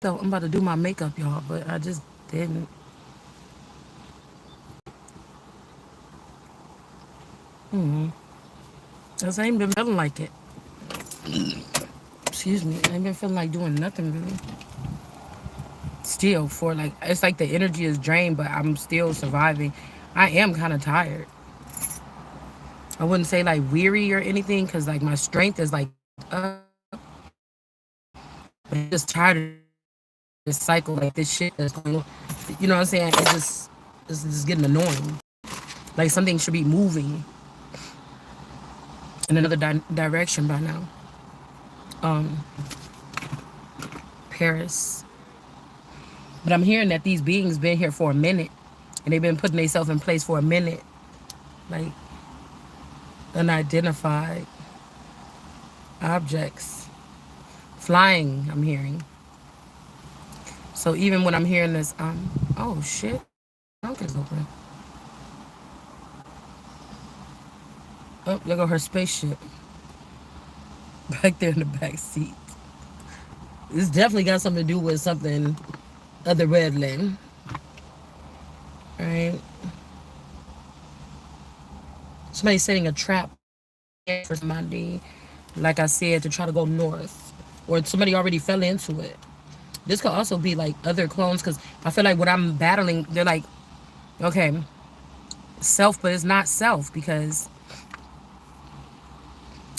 So I'm about to do my makeup, y'all, but I just didn't. Cause I ain't been feeling like it. Excuse me. I ain't been feeling like doing nothing really. Still, for like, it's like the energy is drained, but I'm still surviving. I am kind of tired. I wouldn't say like weary or anything, cause like my strength is like up, but I'm just tired of this cycle, like this shit that's going on. You know what I'm saying? It's just getting annoying. Like something should be moving in another direction by now. Um, Paris. But I'm hearing that these beings been here for a minute, and they've been putting themselves in place for a minute, like unidentified objects flying. I'm hearing. So even when I'm hearing this, oh shit, trunk is open. Oh, there go her spaceship back there in the back seat. This definitely got something to do with something otherworldly, right? Somebody setting a trap for somebody, like I said, to try to go north, or somebody already fell into it. This could also be like other clones, because I feel like what I'm battling, they're like, okay, self, but it's not self, because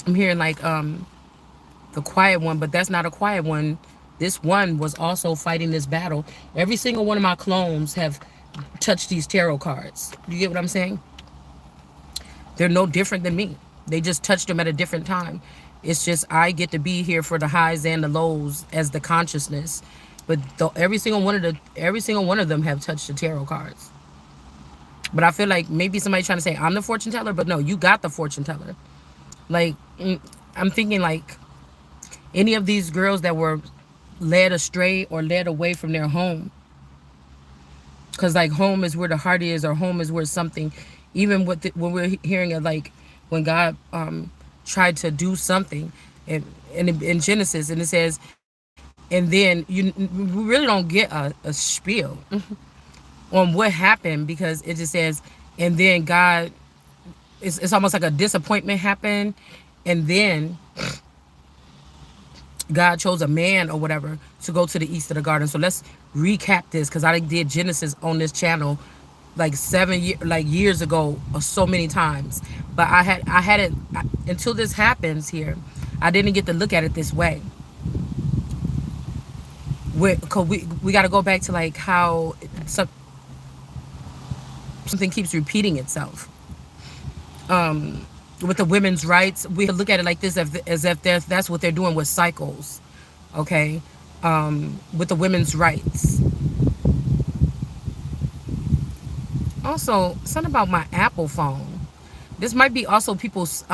I'm hearing like the quiet one, but that's not a quiet one. This one was also fighting this battle. Every single one of my clones have touched these tarot cards. You get what I'm saying? They're no different than me. They just touched them at a different time. It's just I get to be here for the highs and the lows as the consciousness. But every single one of them have touched the tarot cards. But I feel like maybe somebody's trying to say I'm the fortune teller, but no, you got the fortune teller. Like I'm thinking like any of these girls that were led astray or led away from their home, because like home is where the heart is, or home is where something, even with when we're hearing it, like when God tried to do something in Genesis, and it says, and then we really don't get a spiel on what happened, because it just says, and then God, it's almost like a disappointment happened, and then God chose a man or whatever to go to the east of the garden. So let's recap this, because I did Genesis on this channel like years ago, so many times. But I had it until this happens here. I didn't get to look at it this way. Cause we got to go back to like how something keeps repeating itself. With the women's rights, we look at it like this, as if that's what they're doing with cycles. Okay, with the women's rights. Also, something about my Apple phone. This might be also people's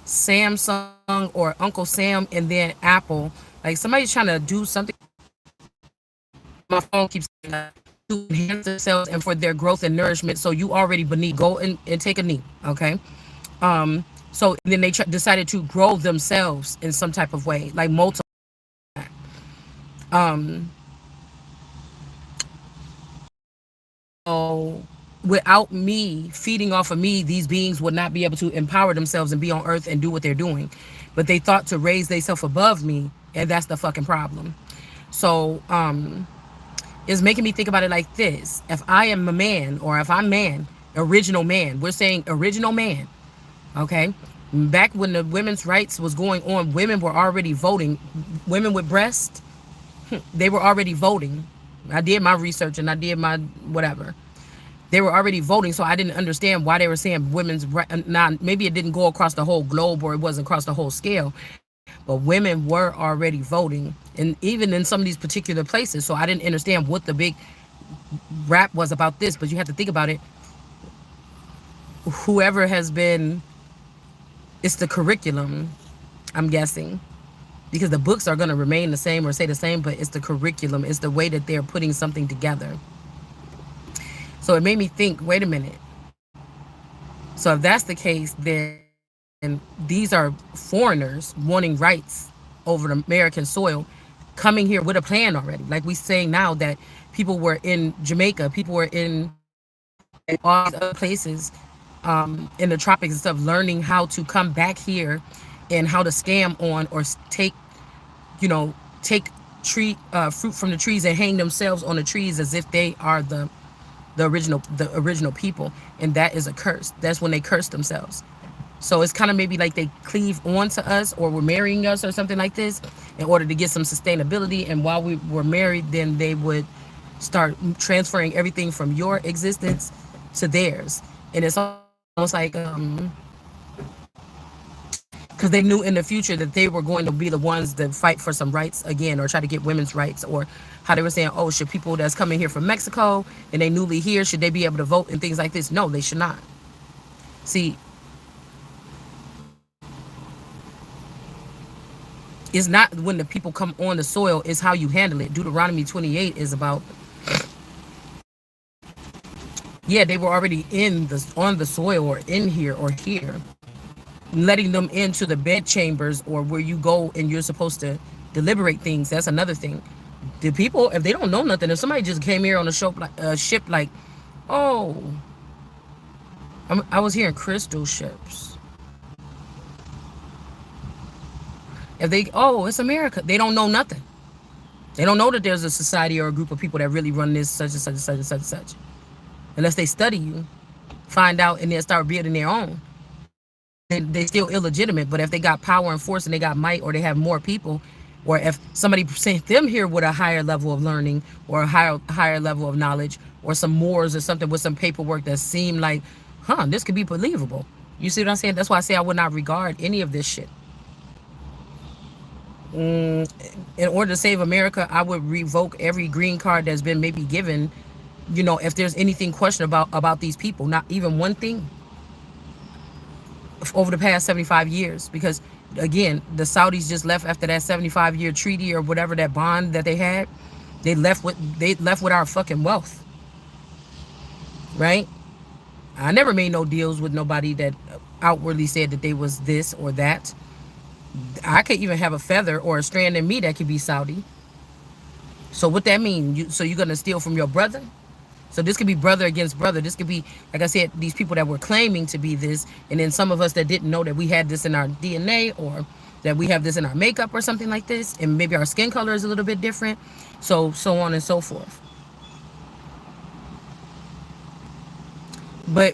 Samsung or Uncle Sam and then Apple. Like somebody's trying to do something. My phone keeps to enhance themselves and for their growth and nourishment. So you already beneath. Go and take a knee. Okay. So then they decided to grow themselves in some type of way, like multiple. Um, so without me feeding off of me, these beings would not be able to empower themselves and be on earth and do what they're doing. But they thought to raise themselves above me, and that's the fucking problem. So it's making me think about it like this. If I am a man, or if I'm man, original man, we're saying original man, okay? Back when the women's rights was going on, women were already voting. Women with breasts, they were already voting. I did my research and I did my whatever. They were already voting, so I didn't understand why they were saying women's. Now, maybe it didn't go across the whole globe, or it wasn't across the whole scale, but women were already voting, and even in some of these particular places. So I didn't understand what the big rap was about this. But you have to think about it. Whoever has been, it's the curriculum, I'm guessing, because the books are going to remain the same or say the same, but it's the curriculum. It's the way that they're putting something together. So it made me think, wait a minute. So if that's the case, then these are foreigners wanting rights over the American soil, coming here with a plan already. Like we saying now that people were in Jamaica, people were in all these other places in the tropics and stuff, learning how to come back here and how to scam on or take, you know, take tree fruit from the trees and hang themselves on the trees as if they are the original people, and that is a curse. That's when they curse themselves. So it's kind of maybe like they cleave on to us or were marrying us or something like this in order to get some sustainability. And while we were married, then they would start transferring everything from your existence to theirs. And it's almost like, because they knew in the future that they were going to be the ones that fight for some rights again or try to get women's rights, or how they were saying, oh, should people that's coming here from Mexico and they newly here, should they be able to vote and things like this? No, they should not. See, it's not when the people come on the soil, it's how you handle it. Deuteronomy 28 is about, yeah, they were already in the on the soil or in here or here, letting them into the bed chambers or where you go and you're supposed to deliberate things. That's another thing. The people, if they don't know nothing, if somebody just came here on a ship like, oh, I was hearing crystal ships. If they, oh, it's America, they don't know nothing. They don't know that there's a society or a group of people that really run this such and such and such and such and such. Unless they study you, find out, and then start building their own. They still illegitimate, but if they got power and force and they got might, or they have more people, or if somebody sent them here with a higher level of learning or a higher level of knowledge or some mores or something with some paperwork that seemed like, this could be believable. You see what I'm saying? That's why I say I would not regard any of this shit. In order to save America, I would revoke every green card that's been maybe given. If there's anything questionable about these people, not even one thing over the past 75 years. Because again, the Saudis just left after that 75-year treaty or whatever, that bond that they had. They left with our fucking wealth, right? I never made no deals with nobody that outwardly said that they was this or that. I could even have a feather or a strand in me that could be Saudi. So what that mean? So you're gonna steal from your brother? So this could be brother against brother. This could be, like I said, these people that were claiming to be this, and then some of us that didn't know that we had this in our DNA, or that we have this in our makeup or something like this, and maybe our skin color is a little bit different. So on and so forth. But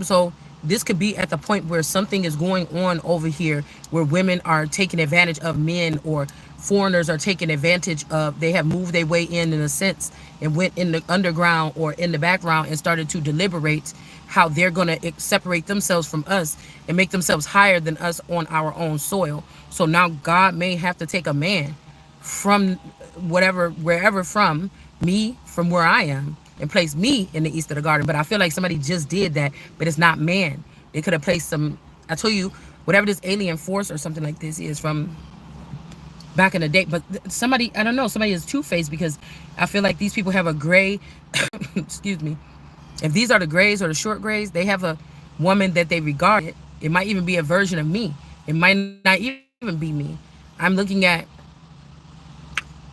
so this could be at the point where something is going on over here where women are taking advantage of men, or foreigners are taking advantage of, they have moved their way in a sense, and went in the underground or in the background and started to deliberate how they're going to separate themselves from us and make themselves higher than us on our own soil. So now God may have to take a man from wherever from me, from where I am, and place me in the east of the garden. But I feel like somebody just did that, but it's not man. They could have placed some, I told you, whatever this alien force or something like this is from back in the day. But somebody, I don't know, somebody is two-faced, because I feel like these people have a gray, excuse me, if these are the grays or the short grays, they have a woman that they regard. It might even be a version of me. It might not even be me. I'm looking at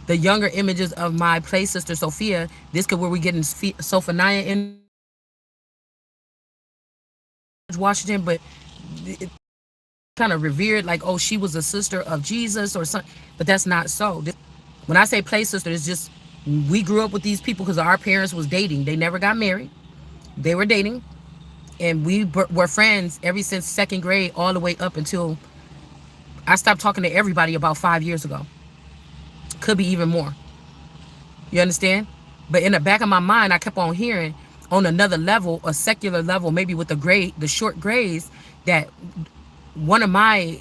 the younger images of my play sister Sophia. This could where we getting Sophania in Washington, but it kind of revered like, oh, she was a sister of Jesus or something. But that's not so. When I say play sister, it's just we grew up with these people because our parents was dating. They never got married. They were dating, and we were friends ever since second grade all the way up until I stopped talking to everybody about 5 years ago. Could be even more. You understand? But in the back of my mind, I kept on hearing on another level, a secular level, maybe with the short grays, that one of my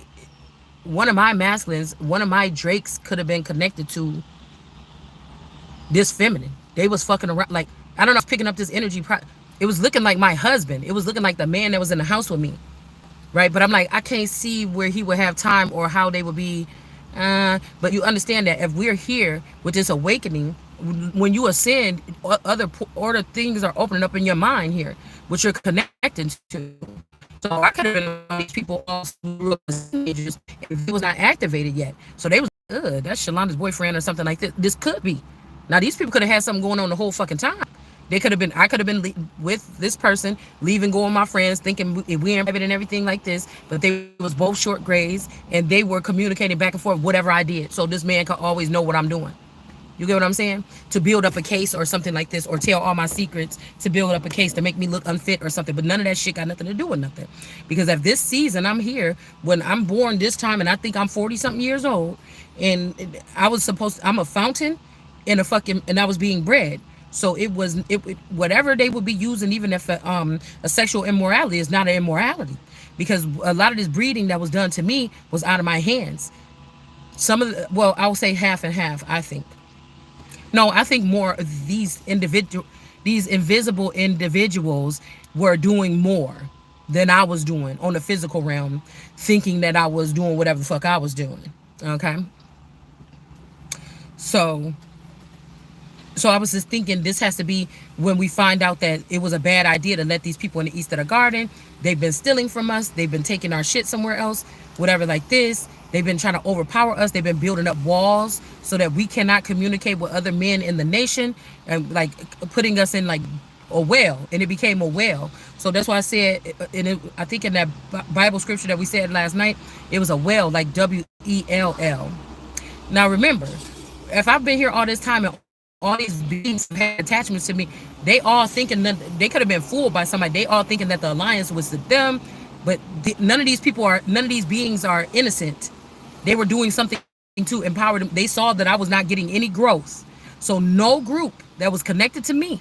masculines, one of my Drakes could have been connected to this feminine. They was fucking around. Like, I don't know, I was picking up this energy. It was looking like my husband. It was looking like the man that was in the house with me. Right? But I'm like, I can't see where he would have time or how they would be. But you understand that if we're here with this awakening, when you ascend, other things are opening up in your mind here, which you're connected to. So I could have been one of these people all grew up as teenagers, if it was not activated yet. So they was that's Shalonda's boyfriend or something like this. This could be. Now these people could have had something going on the whole fucking time. They could have been. I could have been with this person, leaving, going with my friends, thinking we in private and everything like this. But they was both short grays, and they were communicating back and forth whatever I did. So this man could always know what I'm doing. You get what I'm saying? To build up a case or something like this, or tell all my secrets to build up a case to make me look unfit or something. But none of that shit got nothing to do with nothing. Because if this season I'm here, when I'm born this time, and I think I'm 40 something years old, and I was supposed to, I'm a fountain in a fucking, and I was being bred. So it was whatever they would be using, even if a sexual immorality is not an immorality, because a lot of this breeding that was done to me was out of my hands. Some of the, well, I will say half and half. I think no, I think more of these invisible individuals were doing more than I was doing on the physical realm, thinking that I was doing whatever the fuck I was doing. Okay. So so I was just thinking this has to be when we find out that it was a bad idea to let these people in the east of the garden. They've been stealing from us. They've been taking our shit somewhere else, whatever like this. They've been trying to overpower us. They've been building up walls so that we cannot communicate with other men in the nation, and like putting us in like a well, and it became a well. So that's why I said, and I think in that Bible scripture that we said last night, it was a well, like WELL. Now remember, if I've been here all this time and all these beings had attachments to me, they all thinking that they could have been fooled by somebody. They all thinking that the alliance was to them, but none of these beings are innocent. They were doing something to empower them. They saw that I was not getting any growth. So no group that was connected to me.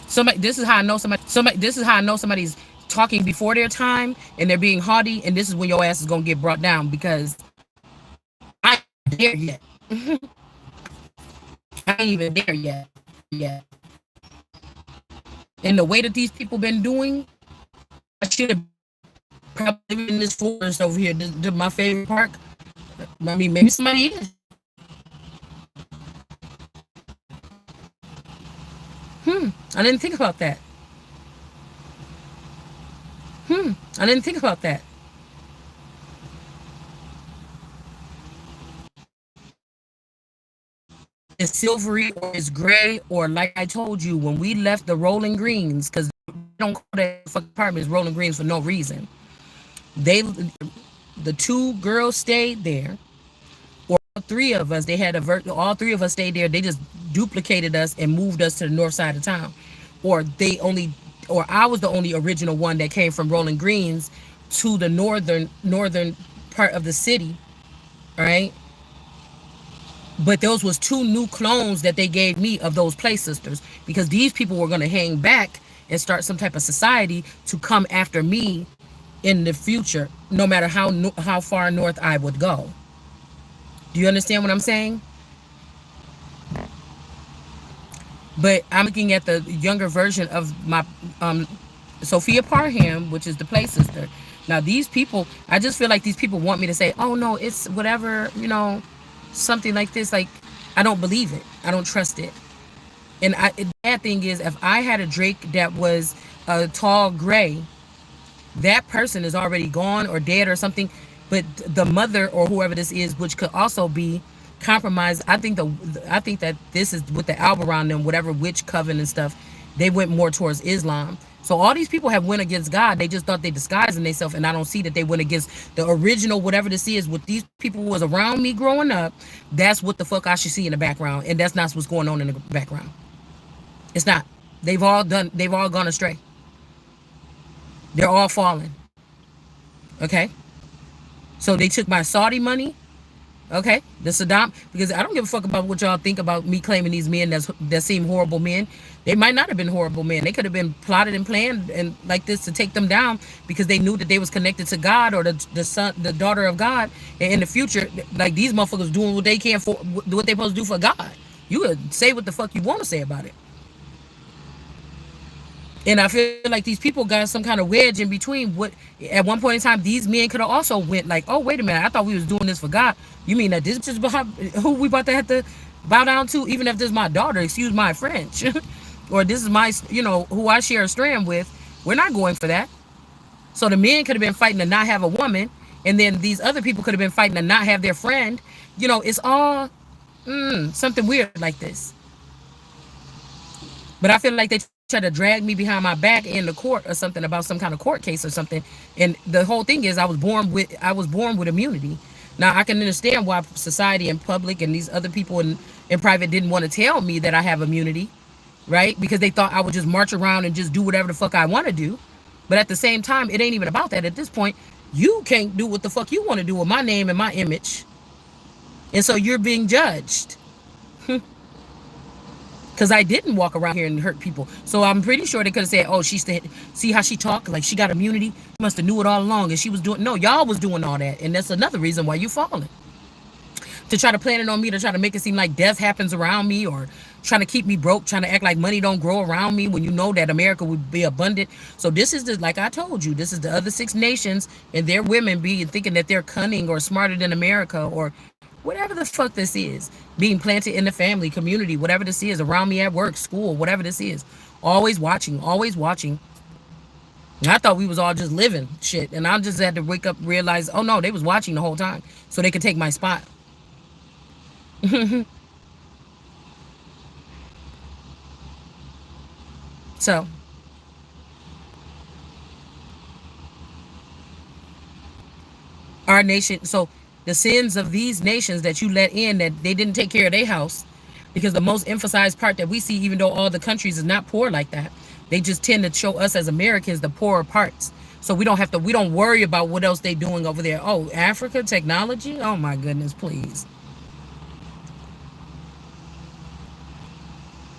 Somebody, this is how I know this is how I know somebody's talking before their time and they're being haughty, and this is when your ass is gonna get brought down, because I ain't there yet. I ain't even there yet. And the way that these people been doing, I should have probably been in this forest over here. This my favorite park. I mean, maybe somebody is. I didn't think about that. I didn't think about that. It's silvery or it's gray, or like I told you when we left the Rolling Greens, because they don't call that fucking apartments Rolling Greens for no reason. They, the two girls stayed there, or three of us. They had all three of us stayed there. They just duplicated us and moved us to the north side of town, or they only, or I was the only original one that came from Rolling Greens to the northern part of the city, right? But those was two new clones that they gave me of those play sisters, because these people were going to hang back and start some type of society to come after me in the future, no matter how far north I would go. Do you understand what I'm saying? But I'm looking at the younger version of my Sophia Parham, which is the play sister. Now these people, I just feel like these people want me to say, "Oh no, it's whatever," something like this. Like, I don't believe it. I don't trust it. And the bad thing is, if I had a Drake that was a tall gray, that person is already gone or dead or something. But the mother or whoever this is, which could also be compromised, I think that this is with the Albaron and whatever witch coven and stuff. They went more towards Islam. So all these people have went against God. They just thought they disguising themselves, and I don't see that they went against the original whatever this is. What these people was around me growing up, that's what the fuck I should see in the background, and that's not what's going on in the background. It's not. They've all gone astray. They're all fallen. Okay? So they took my Saudi money. Okay, the Saddam, because I don't give a fuck about what y'all think about me claiming these men that seem horrible men. They might not have been horrible men. They could have been plotted and planned and like this to take them down, because they knew that they was connected to God, or the son, the daughter of God. And in the future, like, these motherfuckers doing what they can for what they supposed to do for God. You could say what the fuck you want to say about it. And I feel like these people got some kind of wedge in between. What at one point in time, these men could have also went like, "Oh, wait a minute, I thought we was doing this for God. You mean that this is who we about to have to bow down to, even if this is my daughter? Excuse my French, or this is my, who I share a strand with. We're not going for that." So the men could have been fighting to not have a woman, and then these other people could have been fighting to not have their friend. It's all something weird like this. But I feel like they try to drag me behind my back in the court or something about some kind of court case or something. And the whole thing is, I was born with immunity. Now I can understand why society and public and these other people in private didn't want to tell me that I have immunity, right? Because they thought I would just march around and just do whatever the fuck I want to do. But at the same time, it ain't even about that. At this point, you can't do what the fuck you want to do with my name and my image, and so you're being judged. Because I didn't walk around here and hurt people. So I'm pretty sure they could have said, oh, see how she talked? Like she got immunity? You must have knew it all along. And she was doing, no, y'all was doing all that. And that's another reason why you falling. To try to plan it on me, to try to make it seem like death happens around me, or trying to keep me broke, trying to act like money don't grow around me when you know that America would be abundant. So this is like I told you, this is the other 6 nations and their women being thinking that they're cunning or smarter than America or whatever the fuck this is, being planted in the family, community, whatever this is, around me at work, school, whatever this is. Always watching, always watching. And I thought we was all just living shit. And I just had to wake up, realize, oh no, they was watching the whole time so they could take my spot. So our nation, so the sins of these nations that you let in, that they didn't take care of their house, because the most emphasized part that we see, even though all the countries is not poor like that, they just tend to show us as Americans the poorer parts. So we don't worry about what else they doing over there. Oh, Africa technology, oh my goodness, please.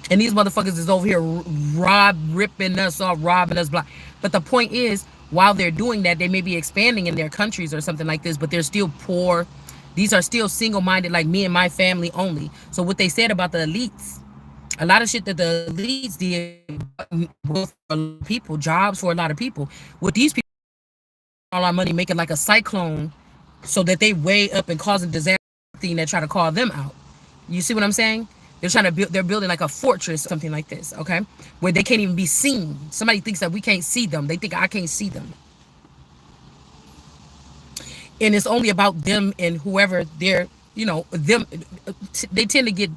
And these motherfuckers is over here ripping us off, robbing us, blah. But the point is, while they're doing that, they may be expanding in their countries or something like this, but they're still poor. These are still single-minded, like me and my family only. So what they said about the elites, a lot of shit that the elites did, for a lot of people, jobs for a lot of people. What these people, all our money, making like a cyclone, so that they way up and causing disaster thing that try to call them out. You see what I'm saying? They're trying to build. They're building like a fortress, something like this. Okay, where they can't even be seen. Somebody thinks that we can't see them. They think I can't see them, and it's only about them and whoever they're. Them. They tend to get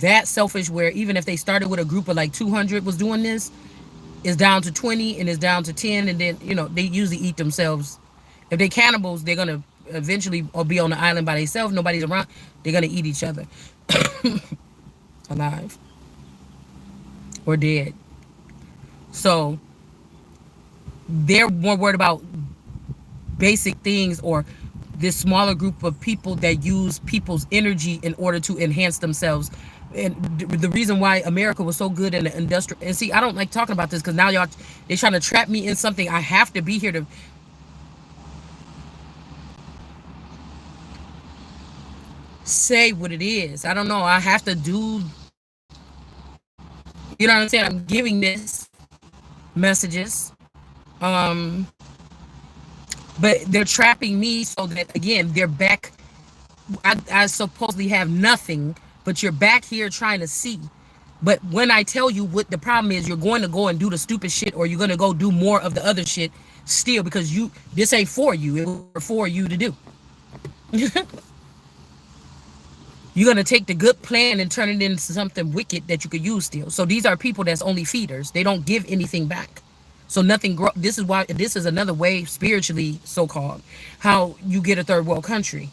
that selfish where even if they started with a group of like 200 was doing this, it's down to 20 and it's down to 10, and then they usually eat themselves. If they cannibals, they're gonna eventually or be on the island by themselves. Nobody's around. They're gonna eat each other alive or dead. So they're more worried about basic things, or this smaller group of people that use people's energy in order to enhance themselves. And the reason why America was so good in the industrial, and see, I don't like talking about this because now y'all, they're trying to trap me in something. I have to be here to say what it is. I don't know. I have to do, you know what I'm saying? I'm giving this messages. Um, but they're trapping me so that again they're back. I supposedly have nothing, but you're back here trying to see. But when I tell you what the problem is, you're going to go and do the stupid shit, or you're going to go do more of the other shit still, because this ain't for you. It was for you to do. You're going to take the good plan and turn it into something wicked that you could use still. So these are people that's only feeders. They don't give anything back. So nothing grow. This is why this is another way spiritually, so called, how you get a third world country,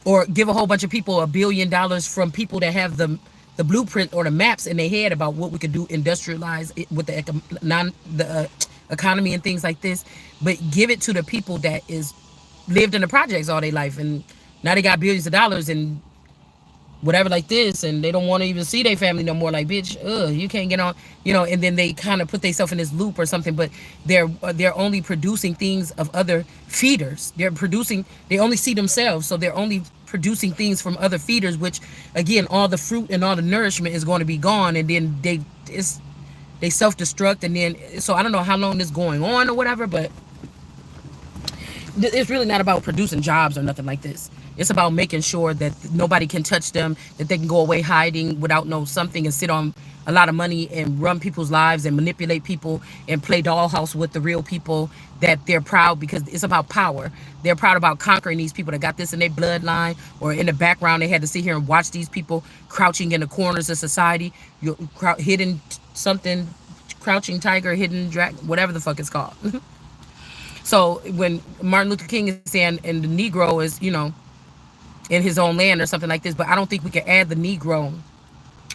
or give a whole bunch of people $1 billion from people that have the blueprint or the maps in their head about what we could do, industrialize it with the economy and things like this, but give it to the people that is lived in the projects all their life, and now they got billions of dollars and whatever like this, and they don't want to even see their family no more. Like, bitch, you can't get on, and then they kind of put themselves in this loop or something. But they're only producing things of other feeders. They only see themselves, so they're only producing things from other feeders, which again, all the fruit and all the nourishment is going to be gone, and then they self-destruct. And then, so I don't know how long this is going on or whatever, but It's really not about producing jobs or nothing like this. It's about making sure that nobody can touch them, that they can go away hiding without no something and sit on a lot of money and run people's lives and manipulate people and play dollhouse with the real people, that they're proud because it's about power. They're proud about conquering these people that got this in their bloodline, or in the background they had to sit here and watch these people crouching in the corners of society, hidden something, crouching tiger, hidden dragon, whatever the fuck it's called. So when Martin Luther King is saying, and the Negro is, in his own land or something like this, but I don't think we can add the Negro.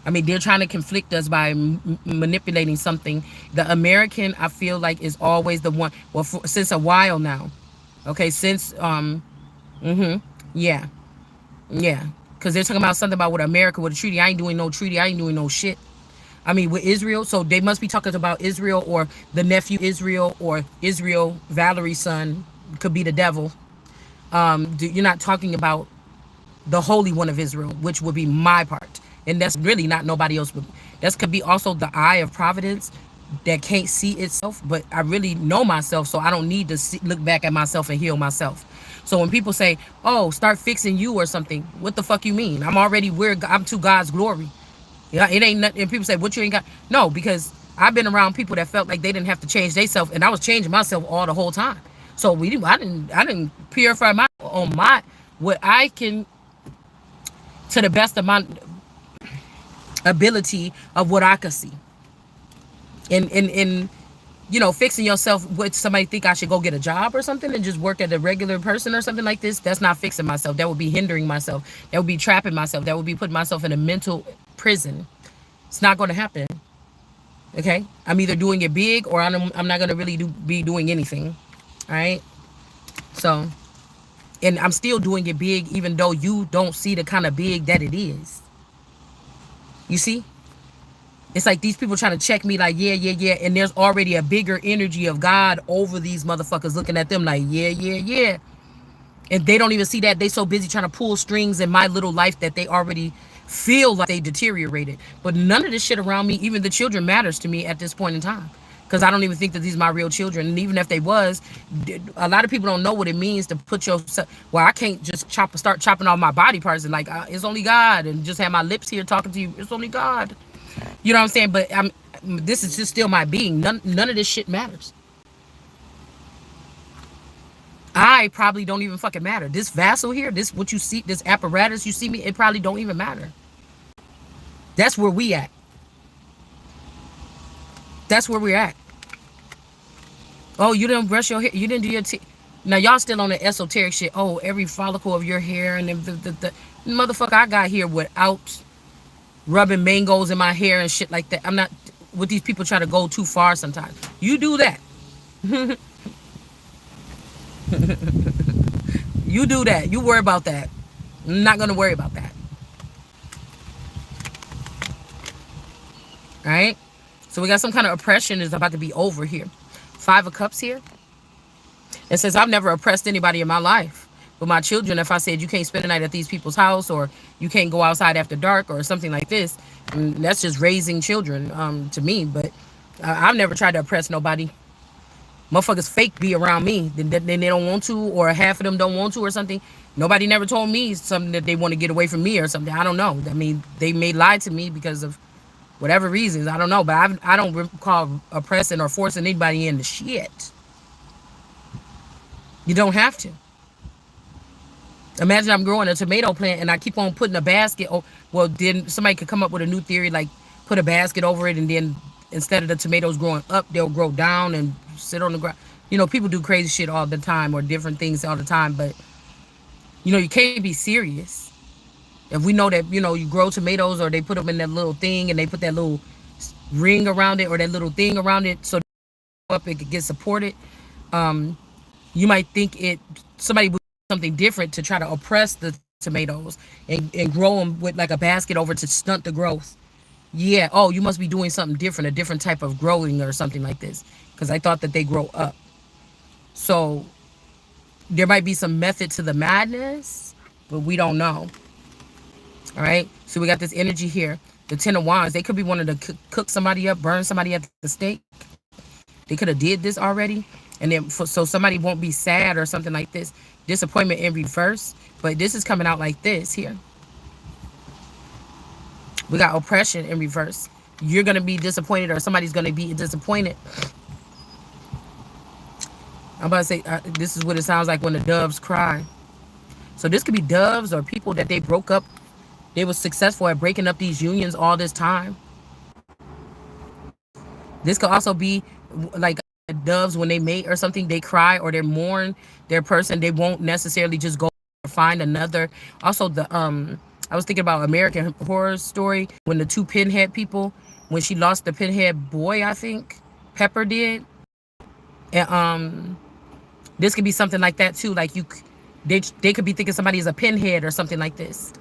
I mean, they're trying to conflict us by manipulating something. The American, I feel like, is always the one. Well, since a while now, okay, since yeah, yeah, because they're talking about something about with America with a treaty. I ain't doing no treaty. I ain't doing no shit. I mean, with Israel, so they must be talking about Israel or the nephew Israel, or Israel, Valerie's son, could be the devil. You're not talking about the Holy One of Israel, which would be my part. And that's really not nobody else. That could be also the eye of providence that can't see itself, but I really know myself, so I don't need to look back at myself and heal myself. So when people say, oh, start fixing you or something, what the fuck you mean? I'm to God's glory. Yeah, it ain't nothing. And people say, what, you ain't got? No, because I've been around people that felt like they didn't have to change themselves, and I was changing myself all the whole time. So I didn't purify my on my what I can, to the best of my ability of what I could see. And fixing yourself with somebody think I should go get a job or something and just work at a regular person or something like this, that's not fixing myself. That would be hindering myself. That would be trapping myself. That would be putting myself in a mental prison. It's not going to happen. Okay? I'm either doing it big, or I'm not going to really be doing anything. All right? So, and I'm still doing it big even though you don't see the kind of big that it is. You see? It's like these people trying to check me like, yeah, yeah, yeah. And there's already a bigger energy of God over these motherfuckers looking at them like, yeah, yeah, yeah. And they don't even see that. They so busy trying to pull strings in my little life that they already feel like they deteriorated. But none of this shit around me, even the children, matters to me at this point in time. Because I don't even think that these are my real children. And even if they was, a lot of people don't know what it means to put yourself, well, I can't just start chopping off my body parts and like, it's only God, and just have my lips here talking to you. It's only God. You know what I'm saying? But this is just still my being. None of this shit matters. I probably don't even fucking matter. This vessel here, this what you see, this apparatus you see me, it probably don't even matter. That's where we at. That's where we're at. Oh, you didn't brush your hair. You didn't do your teeth. Now y'all still on the esoteric shit. Oh, every follicle of your hair and the motherfucker I got here without rubbing mangoes in my hair and shit like that. I'm not with these people try to go too far sometimes. You do that. You do that. You worry about that. I'm not going to worry about that. All right? So we got some kind of oppression is about to be over here. 5 of Cups here. It says, I've never oppressed anybody in my life. But my children, if I said you can't spend the night at these people's house, or you can't go outside after dark or something like this, that's just raising children to me. But I've never tried to oppress nobody. Motherfuckers fake be around me. Then they don't want to, or half of them don't want to or something. Nobody never told me something that they want to get away from me or something. I don't know. I mean, they may lie to me because of whatever reasons. I don't know. But I don't recall oppressing or forcing anybody into shit. You don't have to. Imagine I'm growing a tomato plant and I keep on putting a basket. Oh, well, then somebody could come up with a new theory, like put a basket over it, and then instead of the tomatoes growing up, they'll grow down and sit on the ground. People do crazy shit all the time, or different things all the time, but you can't be serious. If we know that, you grow tomatoes, or they put them in that little thing and they put that little ring around it, or that little thing around it, so up it could get supported. You might think somebody would do something different to try to oppress the tomatoes and grow them with like a basket over to stunt the growth. Yeah, oh, you must be doing something different, a different type of growing or something like this, because I thought that they grow up. So there might be some method to the madness, but we don't know. All right, so we got this energy here. The 10 of Wands, they could be wanting to cook somebody up, burn somebody at the stake. They could have did this already. And then so somebody won't be sad or something like this. Disappointment in reverse, but this is coming out like this here. We got oppression in reverse. You're gonna be disappointed, or somebody's gonna be disappointed. I'm about to say this is what it sounds like when the doves cry. So this could be doves or people that they broke up. They were successful at breaking up these unions all this time. This could also be like doves when they mate or something. They cry or they mourn their person. They won't necessarily just go find another. Also, I was thinking about American Horror Story when the two pinhead people, when she lost the pinhead boy, I think Pepper did, and this could be something like that too. Like they could be thinking somebody is a pinhead or something like this,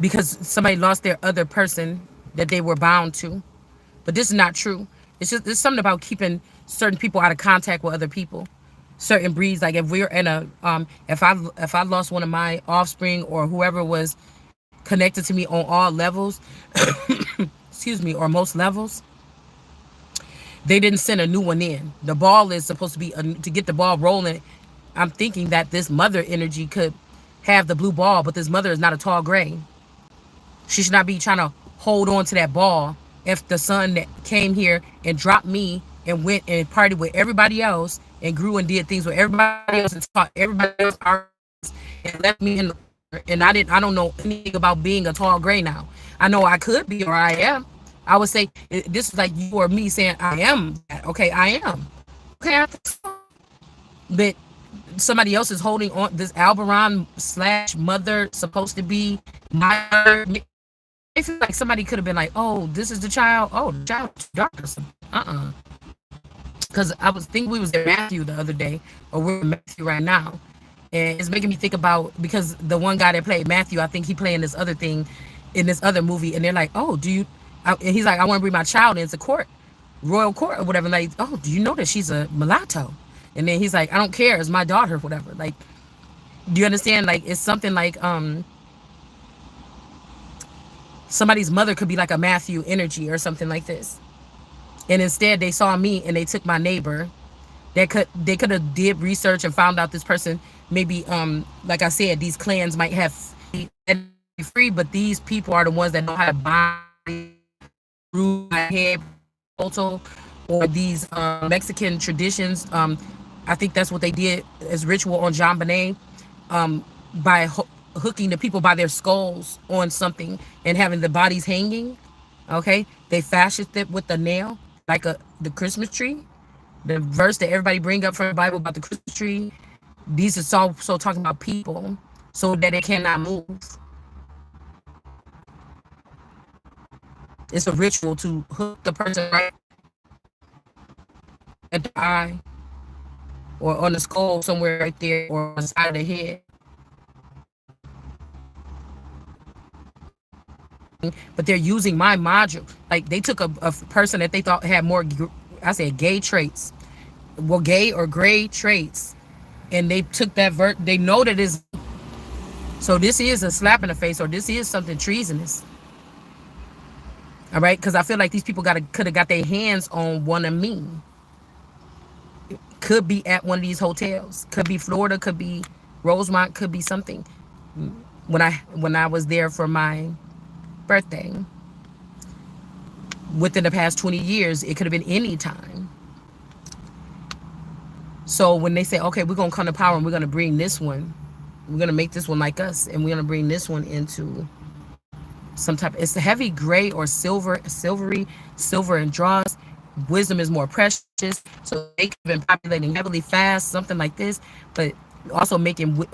because somebody lost their other person that they were bound to. But this is not true. It's just there's something about keeping certain people out of contact with other people. Certain breeds, like if we're in a if I lost one of my offspring or whoever was connected to me on all levels, excuse me, or most levels, they didn't send a new one in. The ball is supposed to be to get the ball rolling. I'm thinking that this mother energy could have the blue ball, but this mother is not a tall gray. She should not be trying to hold on to that ball if the son that came here and dropped me and went and partied with everybody else and grew and did things with everybody else and taught everybody else and left me in the and I don't know anything about being a tall gray now. I know I could be or I am. I would say this is like you or me saying I am that. Okay, I am. Okay, but somebody else is holding on. This Alberon slash mother supposed to be not. It feels like somebody could have been like, "Oh, this is the child. Oh, the child's dark or something." Because I was thinking we was at Matthew the other day, or we're in Matthew right now, and it's making me think about because the one guy that played Matthew, I think he playing this other thing in this other movie, and they're like, "Oh, do you?" And he's like, "I want to bring my child into court, royal court or whatever." Like, "Oh, do you know that she's a mulatto?" And then he's like, "I don't care. It's my daughter, whatever." Like, do you understand? Like, it's something like somebody's mother could be like a Matthew energy or something like this. And instead they saw me and they took my neighbor. They could have did research and found out this person maybe like I said, these clans might have free, but these people are the ones that know how to buy through my head photo or these Mexican traditions. I think that's what they did as ritual on John Bonet, by hooking the people by their skulls on something and having the bodies hanging. Okay, they fashioned it with the nail like the Christmas tree. The verse that everybody bring up from the Bible about the Christmas tree. These are so talking about people so that they cannot move. It's a ritual to hook the person right at the eye or on the skull somewhere right there or on the side of the head. But they're using my module. Like they took a person that they thought had more, I said gay traits, well, gay or gray traits, and they took that they know that is. So this is a slap in the face, or this is something treasonous. All right, because I feel like these people could have got their hands on one of me. Could be at one of these hotels. Could be Florida. Could be Rosemont. Could be something. When I was there for my birthday, within the past 20 years, it could have been any time. So when they say, okay, we're gonna come to power and we're gonna bring this one, we're gonna make this one like us, and we're gonna bring this one into some type. It's a heavy gray or silvery, silver and draws. Wisdom is more precious, so they could have been populating heavily fast, something like this, but also making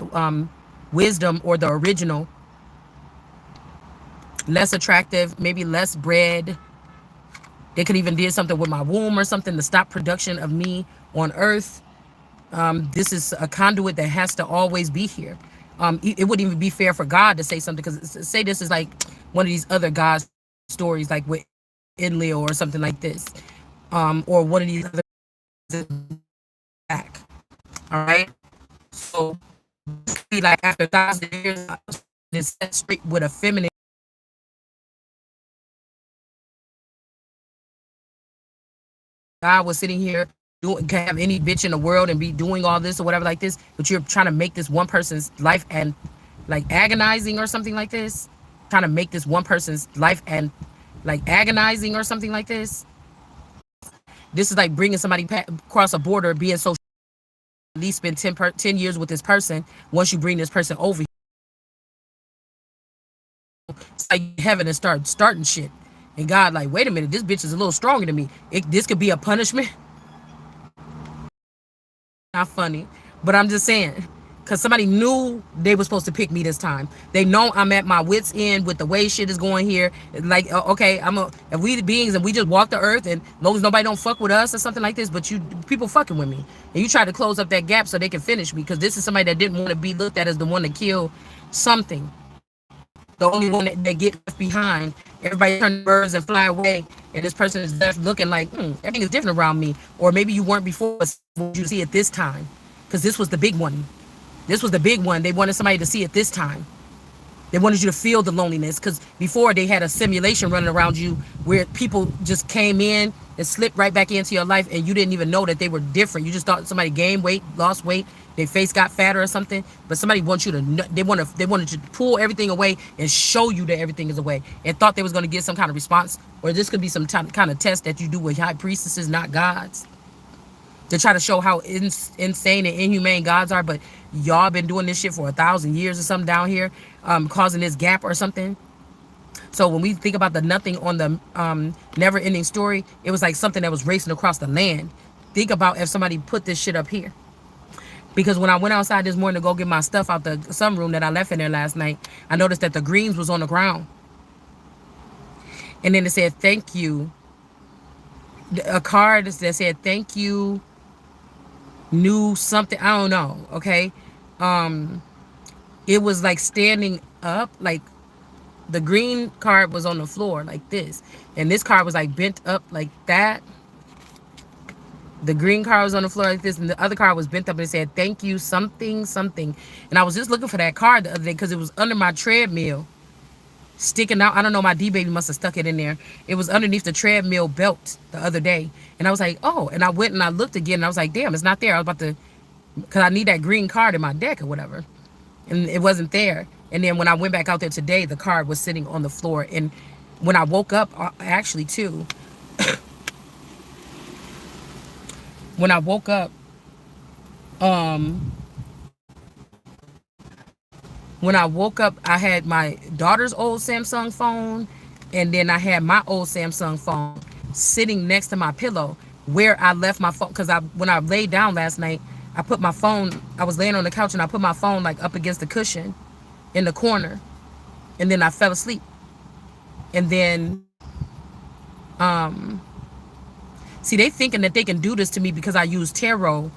wisdom or the original less attractive, maybe less bred. They could even did something with my womb or something to stop production of me on Earth. This is a conduit that has to always be here. It wouldn't even be fair for God to say something, because say this is like one of these other God stories, like with Enlil or something like this, or one of these other back. All right, so be like after 1,000 years, this straight with a feminine. God was sitting here doing, can have any bitch in the world and be doing all this or whatever like this, but you're trying to make this one person's life and like agonizing or something like this, trying to make this one person's life and like agonizing or something like this. This is like bringing somebody across a border, being so at least spend 10 years with this person. Once you bring this person over, it's like heaven and start starting shit. And God, like, wait a minute, this bitch is a little stronger than me. This could be a punishment. Not funny, but I'm just saying, because somebody knew they were supposed to pick me this time. They know I'm at my wits end with the way shit is going here. Like, okay, if we the beings and we just walk the earth, and as long as nobody don't fuck with us or something like this, but you people fucking with me, and you try to close up that gap so they can finish me, because this is somebody that didn't want to be looked at as the one to kill something, the only one that get left behind. Everybody turn birds and fly away, and this person is left looking like, everything is different around me. Or maybe you weren't before, but you see it this time, because this was the big one. This was the big one. They wanted somebody to see it this time. They wanted you to feel the loneliness, because before they had a simulation running around you where people just came in and slipped right back into your life, and you didn't even know that they were different. You just thought somebody gained weight, lost weight, their face got fatter or something. But somebody wants you to know, they wanted to pull everything away and show you that everything is away, and thought they was going to get some kind of response, or this could be some kind of test that you do with high priestesses, not gods, to try to show how insane and inhumane gods are. But y'all been doing this shit for 1,000 years or something down here, causing this gap or something. So when we think about the nothing on the never ending story, it was like something that was racing across the land. Think about if somebody put this shit up here. Because when I went outside this morning to go get my stuff out the sunroom that I left in there last night, I noticed that the greens was on the ground. And then it said, thank you. A card that said, thank you, new something. I don't know. Okay. It was like standing up, like the green card was on the floor like this. And this card was like bent up like that. The green card was on the floor like this, and the other card was bent up and it said, thank you, something, something. And I was just looking for that card the other day because it was under my treadmill, sticking out. I don't know, my D-baby must have stuck it in there. It was underneath the treadmill belt the other day. And I was like, oh, and I went and I looked again, and I was like, damn, it's not there. I was about to, because I need that green card in my deck or whatever. And it wasn't there. And then when I went back out there today, the card was sitting on the floor. And when I woke up, actually, too, when I woke up, I had my daughter's old Samsung phone, and then I had my old Samsung phone sitting next to my pillow where I left my phone. Because when I laid down last night, I put my phone, I was laying on the couch and I put my phone like up against the cushion in the corner, and then I fell asleep. And then, see, they thinking that they can do this to me because I use tarot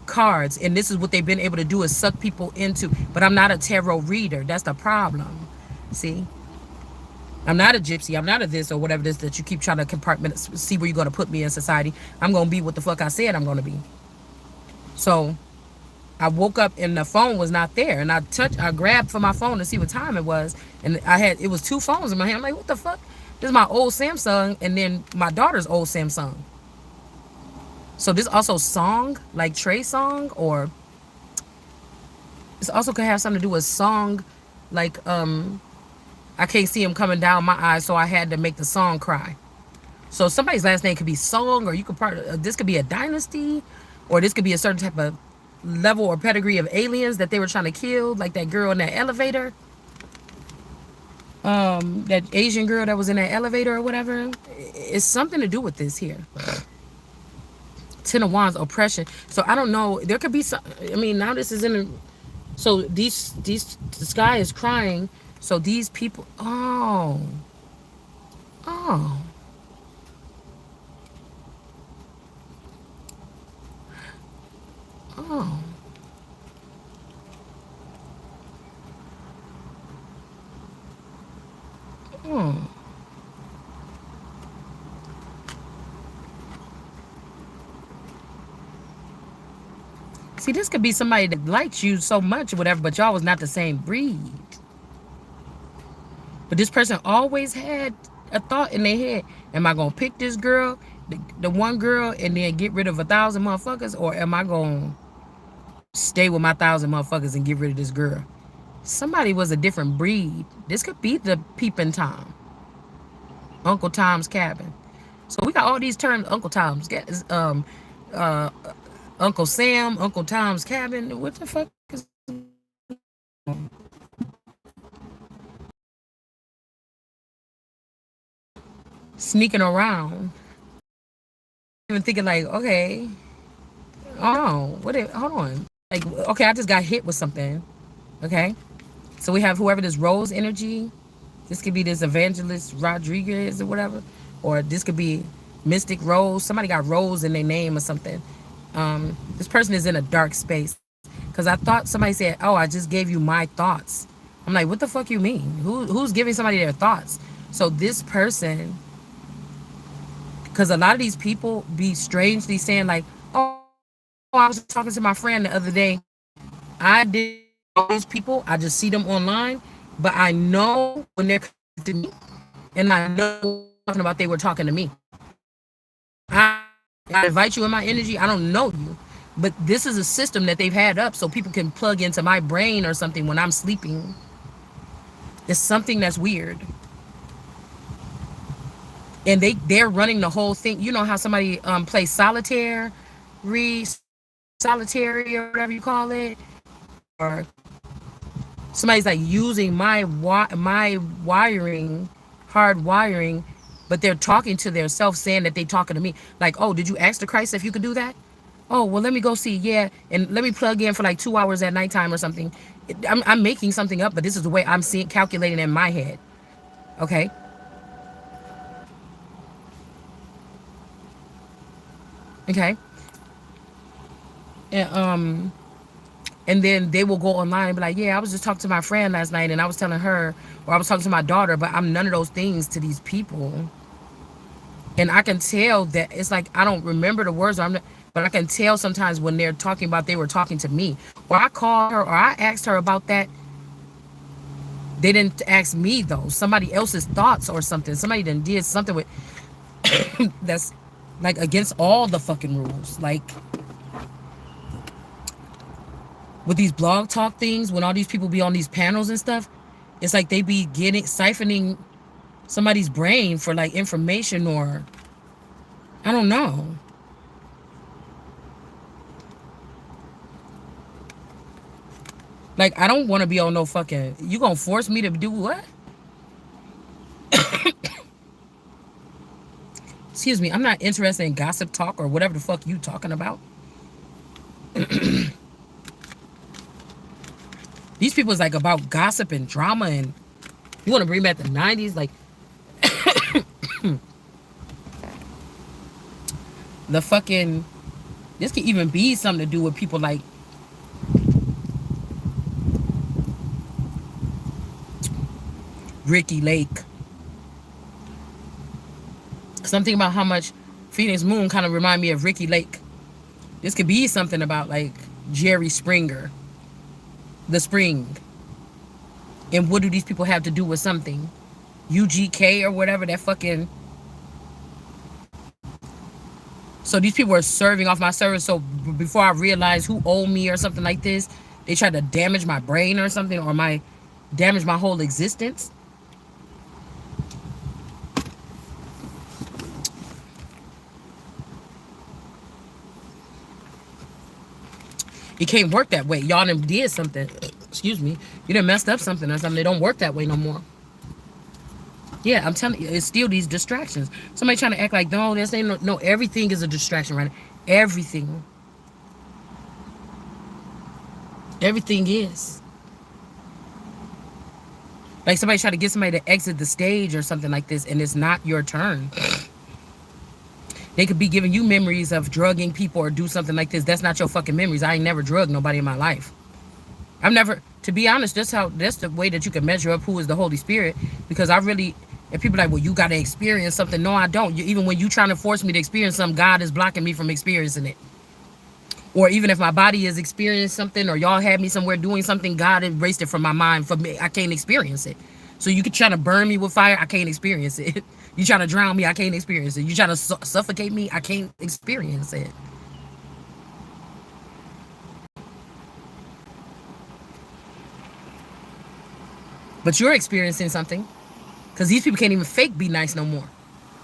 cards, and this is what they've been able to do, is suck people into. But I'm not a tarot reader. That's the problem. See, I'm not a gypsy. I'm not a this or whatever this that you keep trying to compartment, see where you're going to put me in society. I'm going to be what the fuck I said I'm going to be. So I woke up and the phone was not there, and I grabbed for my phone to see what time it was, and it was two phones in my hand. I'm like, what the fuck? This is my old Samsung, and then my daughter's old Samsung. So this also song, like Trey song, or this also could have something to do with song, like I can't see him coming down my eyes, so I had to make the song cry. So somebody's last name could be Song, or you could this could be a dynasty, or this could be a certain type of level or pedigree of aliens that they were trying to kill, like that girl in that elevator, that Asian girl that was in that elevator or whatever. It's something to do with this here. Ten of Wands, oppression. So I don't know. There could be some. I mean, now this is in. So the sky is crying. So these people. Oh. Oh. Oh. Oh. See, this could be somebody that likes you so much or whatever, but y'all was not the same breed. But this person always had a thought in their head. Am I going to pick this girl the one girl and then get rid of 1,000 motherfuckers, or am I going to stay with my 1,000 motherfuckers and get rid of this girl? Somebody was a different breed. This could be the peeping Tom, Uncle Tom's Cabin. So we got all these terms: Uncle Tom's, uh, Uncle Sam, Uncle Tom's Cabin. What the fuck is sneaking around? Even thinking like, okay, oh, what? Hold on, like, okay, I just got hit with something. Okay, so we have whoever this Rose energy. This could be this Evangelist Rodriguez or whatever, or this could be Mystic Rose. Somebody got Rose in their name or something. This person is in a dark space because I thought somebody said, "Oh, I just gave you my thoughts." I'm like, what the fuck you mean? Who's giving somebody their thoughts? So this person, because a lot of these people be strangely saying like, "Oh, I was talking to my friend the other day. I did all these people. I just see them online, but I know when they're to me, and I know talking about they were talking to me. I, I invite you in my energy. I don't know you, but this is a system that they've had up so people can plug into my brain or something when I'm sleeping. It's something that's weird, and they're running the whole thing. You know how somebody plays solitaire, re solitary or whatever you call it, or somebody's like using my wiring, hard wiring, but they're talking to their self, saying that they talking to me. Like, oh, did you ask the Christ if you could do that? Oh, well, let me go see. Yeah, and let me plug in for like 2 hours at nighttime or something. I'm making something up, but this is the way I'm seeing, calculating in my head. Okay, okay, and and then they will go online and be like, yeah, I was just talking to my friend last night, and I was telling her, or I was talking to my daughter, but I'm none of those things to these people. And I can tell that it's like I don't remember the words, or but I can tell sometimes when they're talking about they were talking to me, or I called her, or I asked her about that. They didn't ask me though. Somebody else's thoughts or something. Somebody done did something with that's like against all the fucking rules. Like with these blog talk things, when all these people be on these panels and stuff, it's like they be getting siphoning somebody's brain for like information, or I don't know. Like I don't want to be on no fucking. You gonna force me to do what? Excuse me. I'm not interested in gossip talk or whatever the fuck you talking about. These people is like about gossip and drama, and you want to bring back the '90s, like the fucking. This could even be something to do with people like Ricky Lake. Something about how much Phoenix Moon kind of remind me of Ricky Lake. This could be something about like Jerry Springer, the Spring. And what do these people have to do with something? UGK or whatever, that fucking. So these people are serving off my service. So before I realize who owed me or something like this, they tried to damage my brain or something, or damage my whole existence. It can't work that way. Y'all done did something. Excuse me. You done messed up something or something. They don't work that way no more. Yeah, I'm telling you, it's still these distractions. Somebody trying to act like, no, this ain't no, everything is a distraction right now. Everything. Everything is. Like somebody trying to get somebody to exit the stage or something like this, and it's not your turn. They could be giving you memories of drugging people or do something like this. That's not your fucking memories. I ain't never drugged nobody in my life. I've never, to be honest, that's the way that you can measure up who is the Holy Spirit. Because I really, and people are like, well, you got to experience something. No, I don't. Even when you trying to force me to experience something, God is blocking me from experiencing it. Or even if my body is experiencing something, or y'all had me somewhere doing something, God erased it from my mind. For me, I can't experience it. So you could try to burn me with fire, I can't experience it. You trying to drown me, I can't experience it. You trying to suffocate me, I can't experience it. But you're experiencing something because these people can't even fake be nice no more.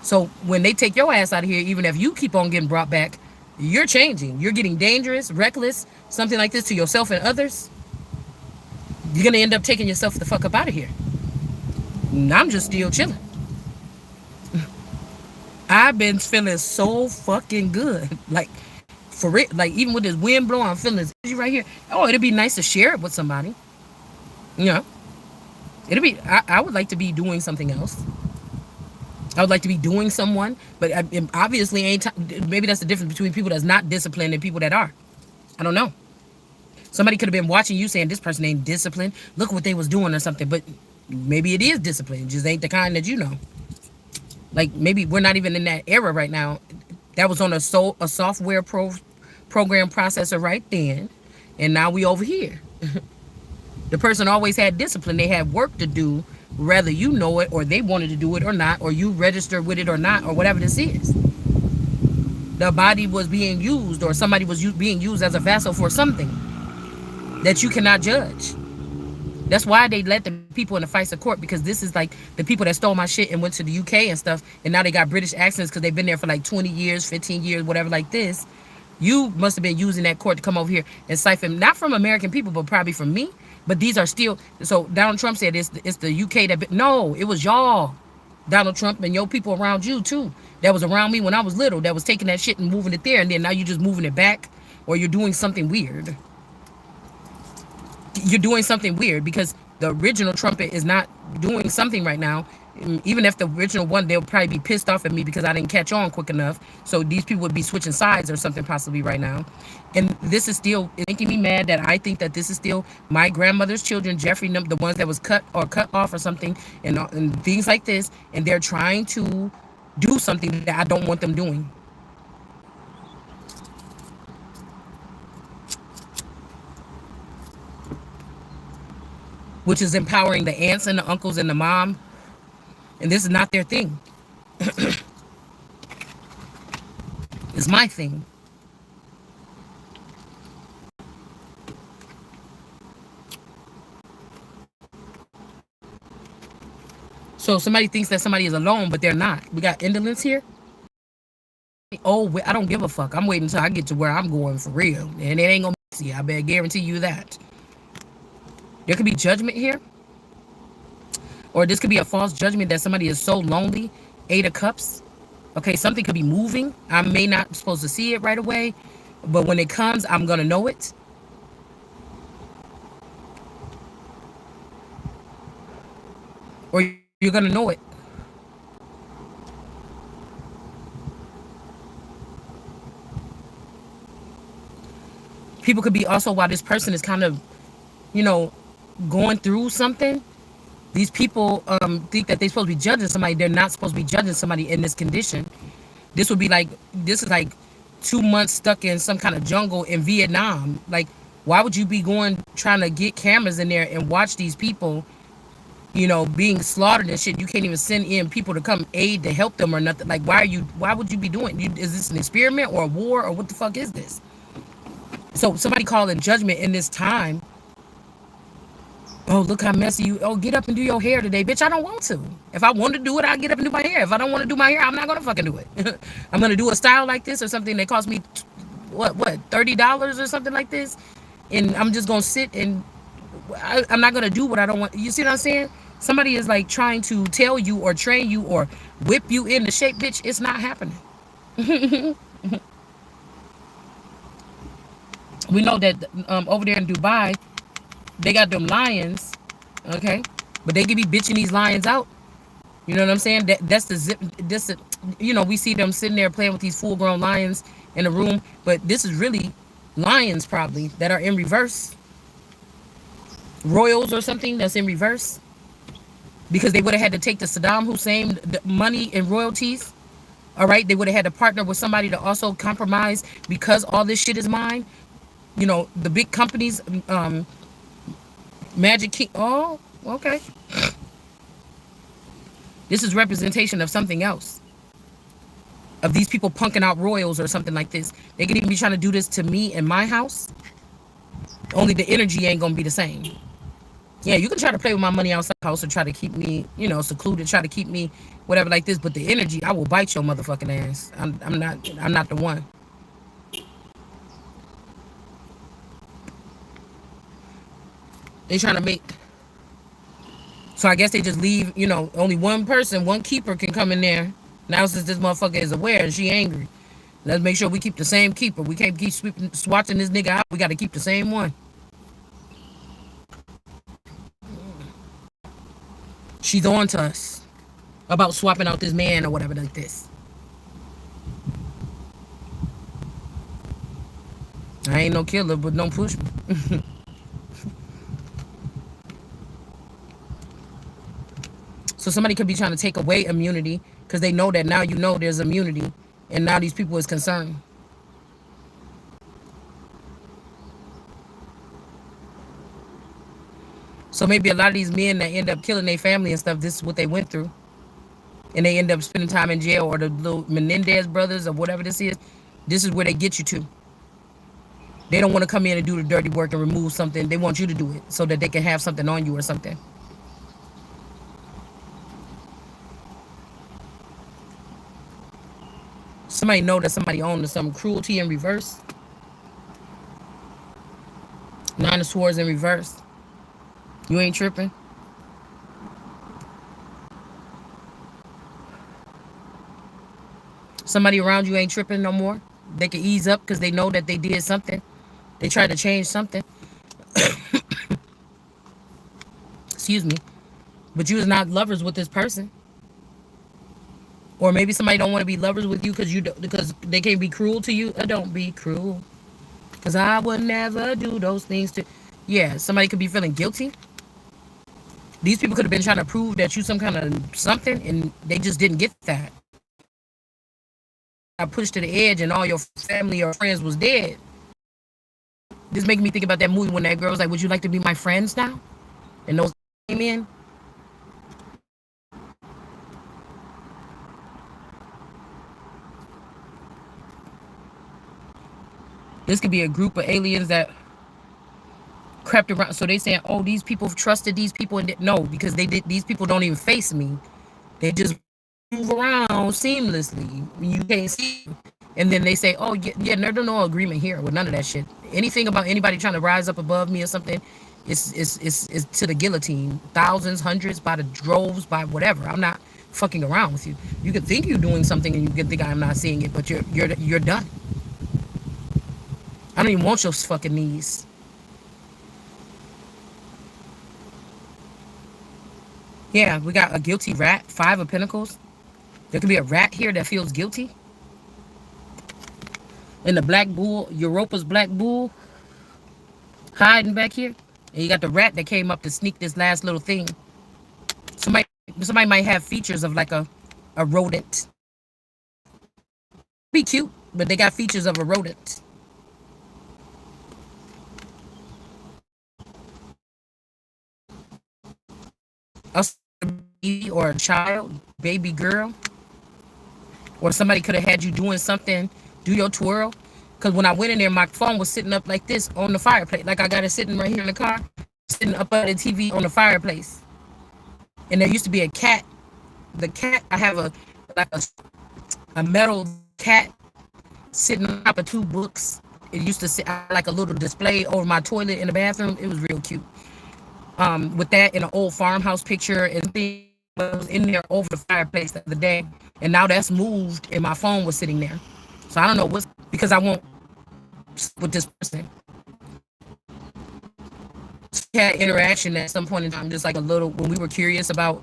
So when they take your ass out of here, even if you keep on getting brought back, you're changing. You're getting dangerous, reckless, something like this to yourself and others. You're gonna end up taking yourself the fuck up out of here. And I'm just still chilling. I've been feeling so fucking good. Like for it, like even with this wind blowing, I'm feeling this energy right here. Oh, it'd be nice to share it with somebody. You know, it'd be. I would like to be doing something else. I would like to be doing someone, but obviously ain't. Maybe that's the difference between people that's not disciplined and people that are. I don't know. Somebody could have been watching you saying this person ain't disciplined. Look what they was doing or something. But maybe it is discipline. It just ain't the kind that you know. Like maybe we're not even in that era right now. That was on a software program processor right then, and now we over here. The person always had discipline. They had work to do, whether you know it or they wanted to do it or not, or you registered with it or not, or whatever this is. The body was being used, or somebody was being used as a vessel for something that you cannot judge. That's why they let the people in the FISA court, because this is like the people that stole my shit and went to the UK and stuff, and now they got British accents because they've been there for like 20 years, 15 years, whatever like this. You must have been using that court to come over here and siphon, not from American people, but probably from me. But these are still, so Donald Trump said it's the UK that, no, it was y'all. Donald Trump and your people around you too. That was around me when I was little, that was taking that shit and moving it there, and then now you're just moving it back, or you're doing something weird. You're doing something weird because the original trumpet is not doing something right now. Even if the original one, they'll probably be pissed off at me because I didn't catch on quick enough. So these people would be switching sides or something possibly right now. And this is still making me mad that I think that this is still my grandmother's children, Jeffrey, the ones that was cut or cut off or something, and things like this. And they're trying to do something that I don't want them doing. Which is empowering the aunts and the uncles and the mom. And this is not their thing. It's my thing. So somebody thinks that somebody is alone, but they're not. We got indolence here. Oh, I don't give a fuck. I'm waiting until I get to where I'm going for real. And it ain't gonna be easy. I better guarantee you that. There could be judgment here. Or this could be a false judgment that somebody is so lonely. 8 of Cups. Okay, something could be moving. I may not be supposed to see it right away, but when it comes, I'm gonna know it. Or you're gonna know it. People could be also, while this person is kind of, you know, going through something. These people think that they're supposed to be judging somebody. They're not supposed to be judging somebody in this condition. This would be like, this is like 2 months stuck in some kind of jungle in Vietnam. Like, why would you be going trying to get cameras in there and watch these people, being slaughtered and shit? You can't even send in people to come aid to help them or nothing. Like, why would you be doing? Is this an experiment or a war or what the fuck is this? So somebody calling judgment in this time. Oh, look how messy you. Oh, get up and do your hair today, bitch. I don't want to. If I want to do it, I'll get up and do my hair. If I don't want to do my hair, I'm not gonna fucking do it. I'm gonna do a style like this or something that cost me what $30 or something like this, and I'm just gonna sit and I'm not gonna do what I don't want. You see what I'm saying? Somebody is like trying to tell you or train you or whip you into shape, bitch. It's not happening. We know that over there in Dubai, they got them lions, okay, but they could be bitching these lions out. You know what I'm saying? That's the zip. This, we see them sitting there playing with these full-grown lions in a room, but this is really lions probably that are in reverse, royals or something that's in reverse, because they would have had to take the Saddam Hussein money and royalties. All right, they would have had to partner with somebody to also compromise because all this shit is mine. The big companies, Magic King. Oh, okay. This is representation of something else. Of these people punking out royals or something like this. They could even be trying to do this to me in my house. Only the energy ain't gonna be the same. Yeah, you can try to play with my money outside the house or try to keep me, secluded, try to keep me whatever like this. But the energy, I will bite your motherfucking ass. I'm not the one. They trying to make. So I guess they just leave. Only one person, one keeper can come in there. Now since this motherfucker is aware and she angry, let's make sure we keep the same keeper. We can't keep swatching this nigga out. We got to keep the same one. She's on to us about swapping out this man or whatever like this. I ain't no killer, but don't push me. So somebody could be trying to take away immunity because they know that now there's immunity, and now these people is concerned. So maybe a lot of these men that end up killing their family and stuff, this is what they went through. And they end up spending time in jail, or the little Menendez brothers or whatever this is. This is where they get you to. They don't want to come in and do the dirty work and remove something. They want you to do it so that they can have something on you or something. Somebody know that somebody owned some cruelty in reverse. Nine of Swords in reverse. You ain't tripping. Somebody around you ain't tripping no more. They can ease up because they know that they did something. They tried to change something. Excuse me. But you was not lovers with this person. Or maybe somebody don't want to be lovers with you because they can't be cruel to you. Don't be cruel. Because I would never do those things to. Yeah, somebody could be feeling guilty. These people could have been trying to prove that you some kind of something, and they just didn't get that. I pushed to the edge, and all your family or friends was dead. This making me think about that movie when that girl was like, "Would you like to be my friends now?" And those came in. This could be a group of aliens that crept around. So they saying, "Oh, these people trusted these people," and no, because they did. These people don't even face me. They just move around seamlessly. You can't see. And then they say, "Oh, yeah, there's no agreement here with none of that shit. Anything about anybody trying to rise up above me or something, it's to the guillotine. Thousands, hundreds, by the droves, by whatever. I'm not fucking around with you. You can think you're doing something, and you can think I'm not seeing it, but you're done. I don't even want your fucking knees." Yeah, we got a guilty rat. 5 of Pentacles. There could be a rat here that feels guilty. And the black bull, Europa's black bull, hiding back here. And you got the rat that came up to sneak this last little thing. Somebody, somebody might have features of like a rodent. Be cute, but they got features of a rodent. A baby or a child, baby girl, or somebody could have had you doing something, do your twirl. Because when I went in there, my phone was sitting up like this on the fireplace. Like I got it sitting right here in the car, sitting up on the TV on the fireplace. And there used to be a cat. The cat, I have like a metal cat sitting on top of 2 books. It used to sit like a little display over my toilet in the bathroom. It was real cute. With that in an old farmhouse picture and things was in there over the fireplace the other day. And now that's moved and my phone was sitting there. So I don't know what's because I won't with this person. We had interaction at some point in time, just like a little when we were curious about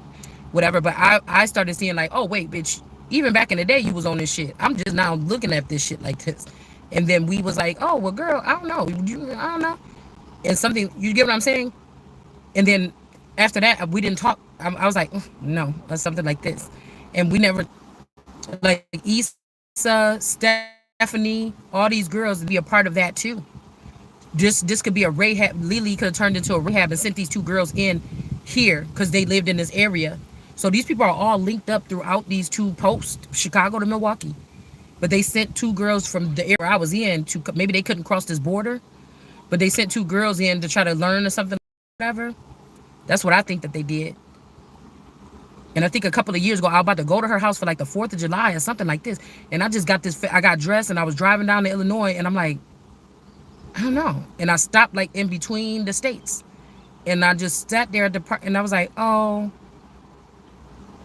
whatever. But I started seeing like, oh wait, bitch, even back in the day you was on this shit. I'm just now looking at this shit like this. And then we was like, oh well girl, I don't know. I don't know. And something, you get what I'm saying? And then after that, we didn't talk. I was like, no, or something like this. And we never, like Issa, Stephanie, all these girls to be a part of that too. This could be a Rahab. Lily could have turned into a Rahab and sent these 2 girls in here because they lived in this area So these people are all linked up throughout these two posts, Chicago to Milwaukee. But they sent two girls from the area I was in to, maybe they couldn't cross this border, but they sent two girls in to try to learn or something, whatever. That's what I think that they did. And I think a couple of years ago, I was about to go to her house for like the 4th of July or something like this. And I just got this, I got dressed and I was driving down to Illinois and I'm like, I don't know. And I stopped like in between the states. And I just sat there at the park and I was like, oh,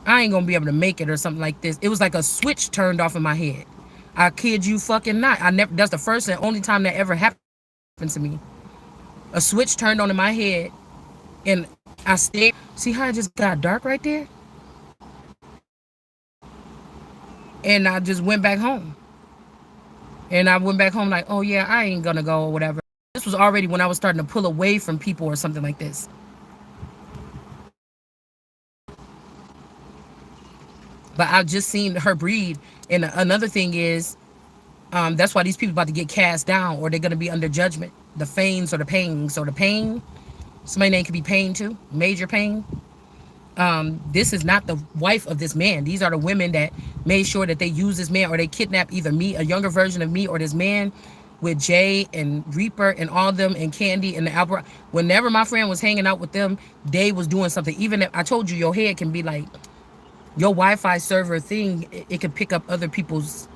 I ain't gonna be able to make it or something like this. It was like a switch turned off in my head. I kid you fucking not. I never, that's the first and only time that ever happened to me. A switch turned on in my head and I stayed. See how it just got dark right there? And I just went back home. And I went back home like, oh yeah, I ain't gonna go or whatever. This was already when I was starting to pull away from people or something like this. But I've just seen her breed. And another thing is, that's why these people about to get cast down or they're gonna be under judgment. The Fanes or the Pains or the Pain. Somebody's name could be Pain too. Major Pain. This is not the wife of this man. These are the women that made sure that they use this man or they kidnap either me, a younger version of me, or this man with Jay and Reaper and all of them and Candy and the Albert. Whenever my friend was hanging out with them, they was doing something. Even if I told you your head can be like your Wi-Fi server thing, it could pick up other people's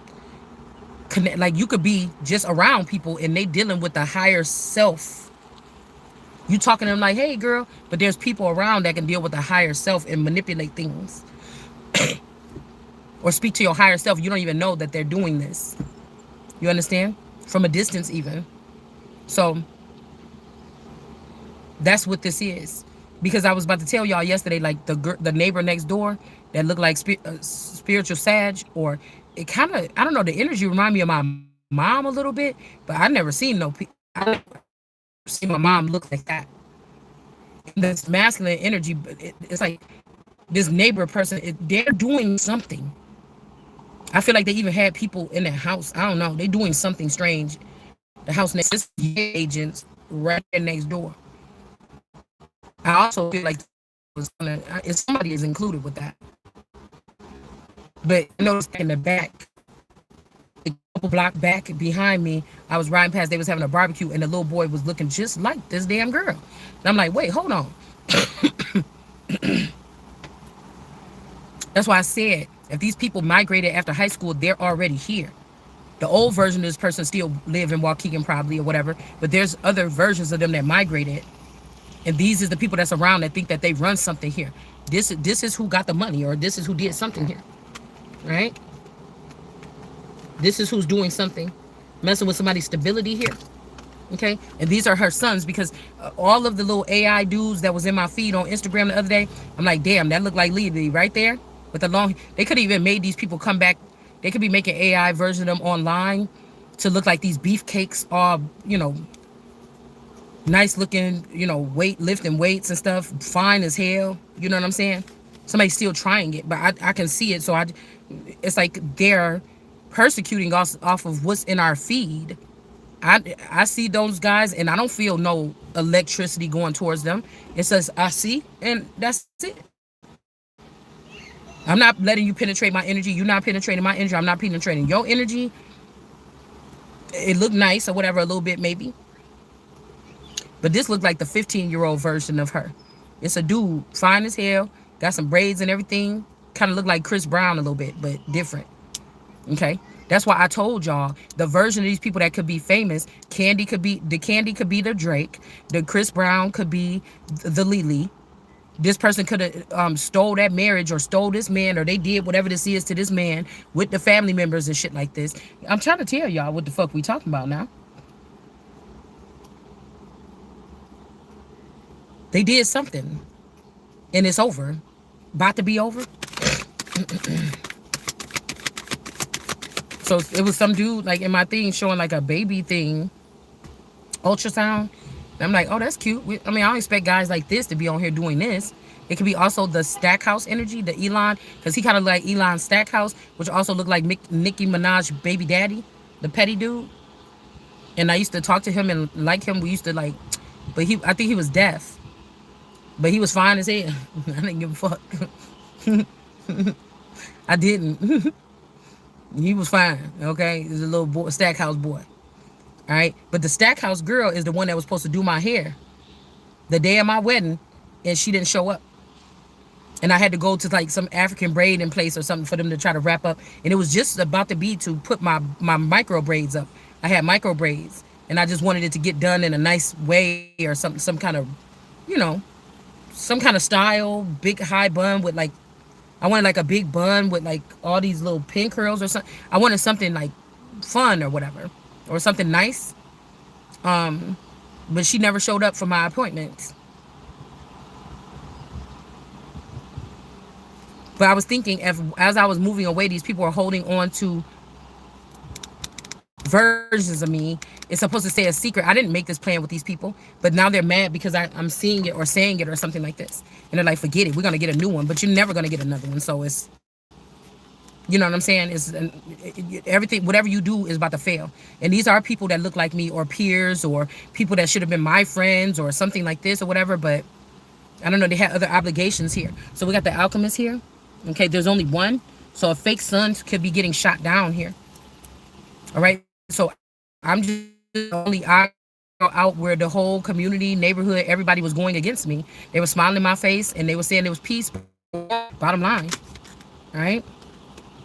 connect. Like you could be just around people and they dealing with the higher self. You talking to them like, hey girl, but there's people around that can deal with the higher self and manipulate things. Or speak to your higher self. You don't even know that they're doing this. You understand? From a distance even. So that's what this is. Because I was about to tell y'all yesterday, like the neighbor next door that looked like spiritual sag, or it kind of, I don't know, the energy remind me of my mom a little bit, but I never seen I never seen my mom look like that. This masculine energy, it's like this neighbor person, they're doing something. I feel like they even had people in their house. I don't know. They're doing something strange. The house next to agents right there next door. I also feel like if somebody is included with that. But I noticed in the back, a couple block back behind me, I was riding past, they was having a barbecue and the little boy was looking just like this damn girl. And I'm like, wait, hold on. That's why I said, if these people migrated after high school, they're already here. The old version of this person still live in Waukegan probably or whatever, but there's other versions of them that migrated. And these is the people that's around that think that they run something here. This is who got the money, or this is who did something here, right? This is who's doing something, messing with somebody's stability here, okay? And these are her sons, because all of the little AI dudes that was in my feed on Instagram the other day, I'm like, damn, that looked like Lee right there with the long. They could have even made these people come back. They could be making AI version of them online to look like these beefcakes, all, you know, nice looking, you know, lifting weights and stuff, fine as hell. You know what I'm saying? Somebody's still trying it, but I can see it. So it's like they're persecuting us off of what's in our feed. I see those guys and I don't feel no electricity going towards them. It says I see, and that's it. I'm not letting you penetrate my energy. You're not penetrating my energy. I'm not penetrating your energy. It looked nice or whatever, a little bit maybe. But this looked like the 15-year-old version of her. It's a dude, fine as hell, got some braids and everything. Kind of looked like Chris Brown a little bit, but different. Okay? That's why I told y'all the version of these people that could be famous, Candy could be the Drake, the Chris Brown could be the Lily. This person could have stole that marriage or stole this man, or they did whatever this is to this man with the family members and shit like this. I'm trying to tell y'all what the fuck we talking about now. They did something, and it's over. About to be over. So it was some dude like in my thing showing like a baby thing, ultrasound. And I'm like, oh, that's cute. I mean, I don't expect guys like this to be on here doing this. It could be also the Stackhouse energy, the Elon, because he kind of like Elon Stackhouse, which also looked like Nicki Minaj baby daddy, the petty dude. And I used to talk to him and like him. We used to like, but I think he was deaf. But he was fine as hell. I didn't give a fuck. I didn't. He was fine. Okay, he was a little boy, Stackhouse boy. All right, but the Stackhouse girl is the one that was supposed to do my hair the day of my wedding, and she didn't show up. And I had to go to like some African braid in place or something for them to try to wrap up. And it was just about to be to put my micro braids up. I had micro braids, and I just wanted it to get done in a nice way or some kind of, you know, some kind of style, big high bun with like, I wanted like a big bun with like all these little pin curls or something. I wanted something like fun or whatever, or something nice. But she never showed up for my appointments. But I was thinking, if, as I was moving away, these people are holding on to versions of me. It's supposed to stay a secret. I didn't make this plan with these people, but now they're mad because I'm seeing it or saying it or something like this. And they're like, forget it. We're going to get a new one, but you're never going to get another one. So it's, you know what I'm saying? Everything, whatever you do is about to fail. And these are people that look like me or peers or people that should have been my friends or something like this or whatever. But I don't know. They had other obligations here. So we got the alchemist here. Okay, there's only one. So a fake son could be getting shot down here. All right. So I'm just the only eye out where the whole community, neighborhood, everybody was going against me. They were smiling in my face and they were saying it was peace. Bottom line. All right.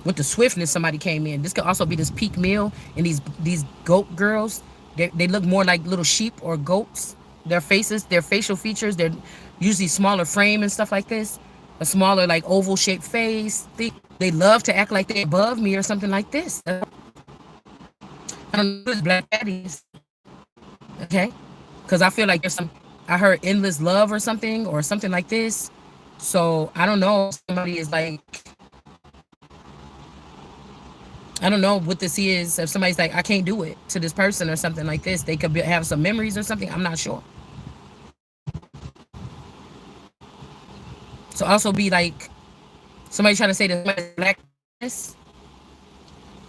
With the swiftness, somebody came in. This could also be this peak meal and these goat girls. They look more like little sheep or goats. Their faces, their facial features, they're usually smaller frame and stuff like this. A smaller, like oval shaped face. They love to act like they're above me or something like this. I don't know, it's black baddies. Okay? Because I feel like there's some, I heard endless love or something like this. So I don't know. Somebody is like, I don't know what this is. If somebody's like, I can't do it to this person or something like this, they could have some memories or something. I'm not sure. So also be like, somebody trying to say that somebody's black.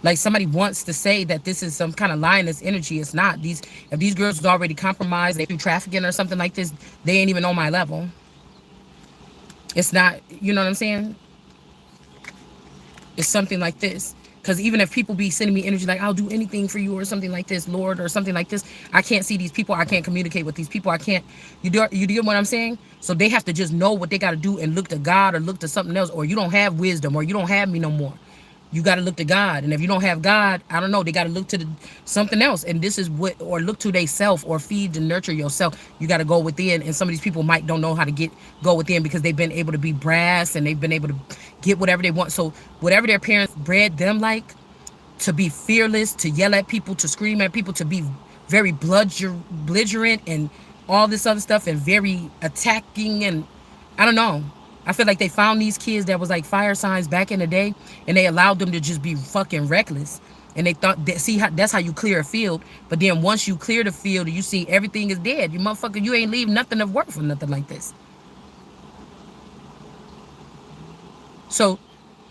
Like somebody wants to say that this is some kind of lioness energy. It's not. These, if these girls is already compromised, they do trafficking or something like this, they ain't even on my level. It's not, you know what I'm saying? It's something like this. Because even if people be sending me energy like, I'll do anything for you or something like this, Lord, or something like this, I can't see these people. I can't communicate with these people. I can't, you get what I'm saying? So they have to just know what they got to do and look to God or look to something else, or you don't have wisdom or you don't have me no more. You got to look to God. And if you don't have God, I don't know, they got to look to something else. And this is what, or look to they self or feed and nurture yourself. You got to go within. And some of these people might don't know how to go within because they've been able to be brass and they've been able to get whatever they want. So whatever their parents bred them like, to be fearless, to yell at people, to scream at people, to be very belligerent and all this other stuff and very attacking. And I don't know. I feel like they found these kids that was like fire signs back in the day and they allowed them to just be fucking reckless. And they thought, that, see, how, that's how you clear a field. But then once you clear the field, you see everything is dead. You motherfucker, you ain't leave nothing of work for nothing like this. So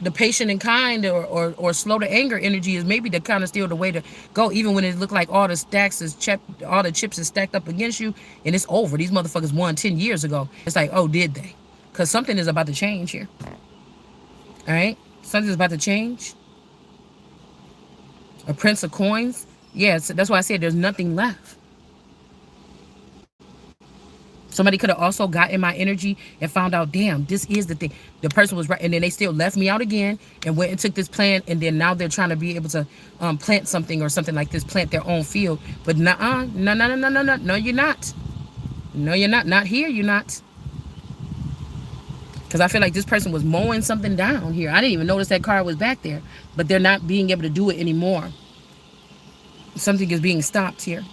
the patient and kind or slow to anger energy is maybe the kind of still the way to go, even when it look like all the stacks is all the chips is stacked up against you and it's over. These motherfuckers won 10 years ago. It's like, oh, did they? Because something is about to change here. All right? Something's about to change. A prince of coins. Yeah, that's why I said there's nothing left. Somebody could have also got in my energy and found out, damn, this is the thing. The person was right. And then they still left me out again and went and took this plan. And then now they're trying to be able to plant something or something like this, plant their own field. But no, you're not. No, you're not. Not here, you're not. Because I feel like this person was mowing something down here. I didn't even notice that car was back there. But they're not being able to do it anymore. Something is being stopped here.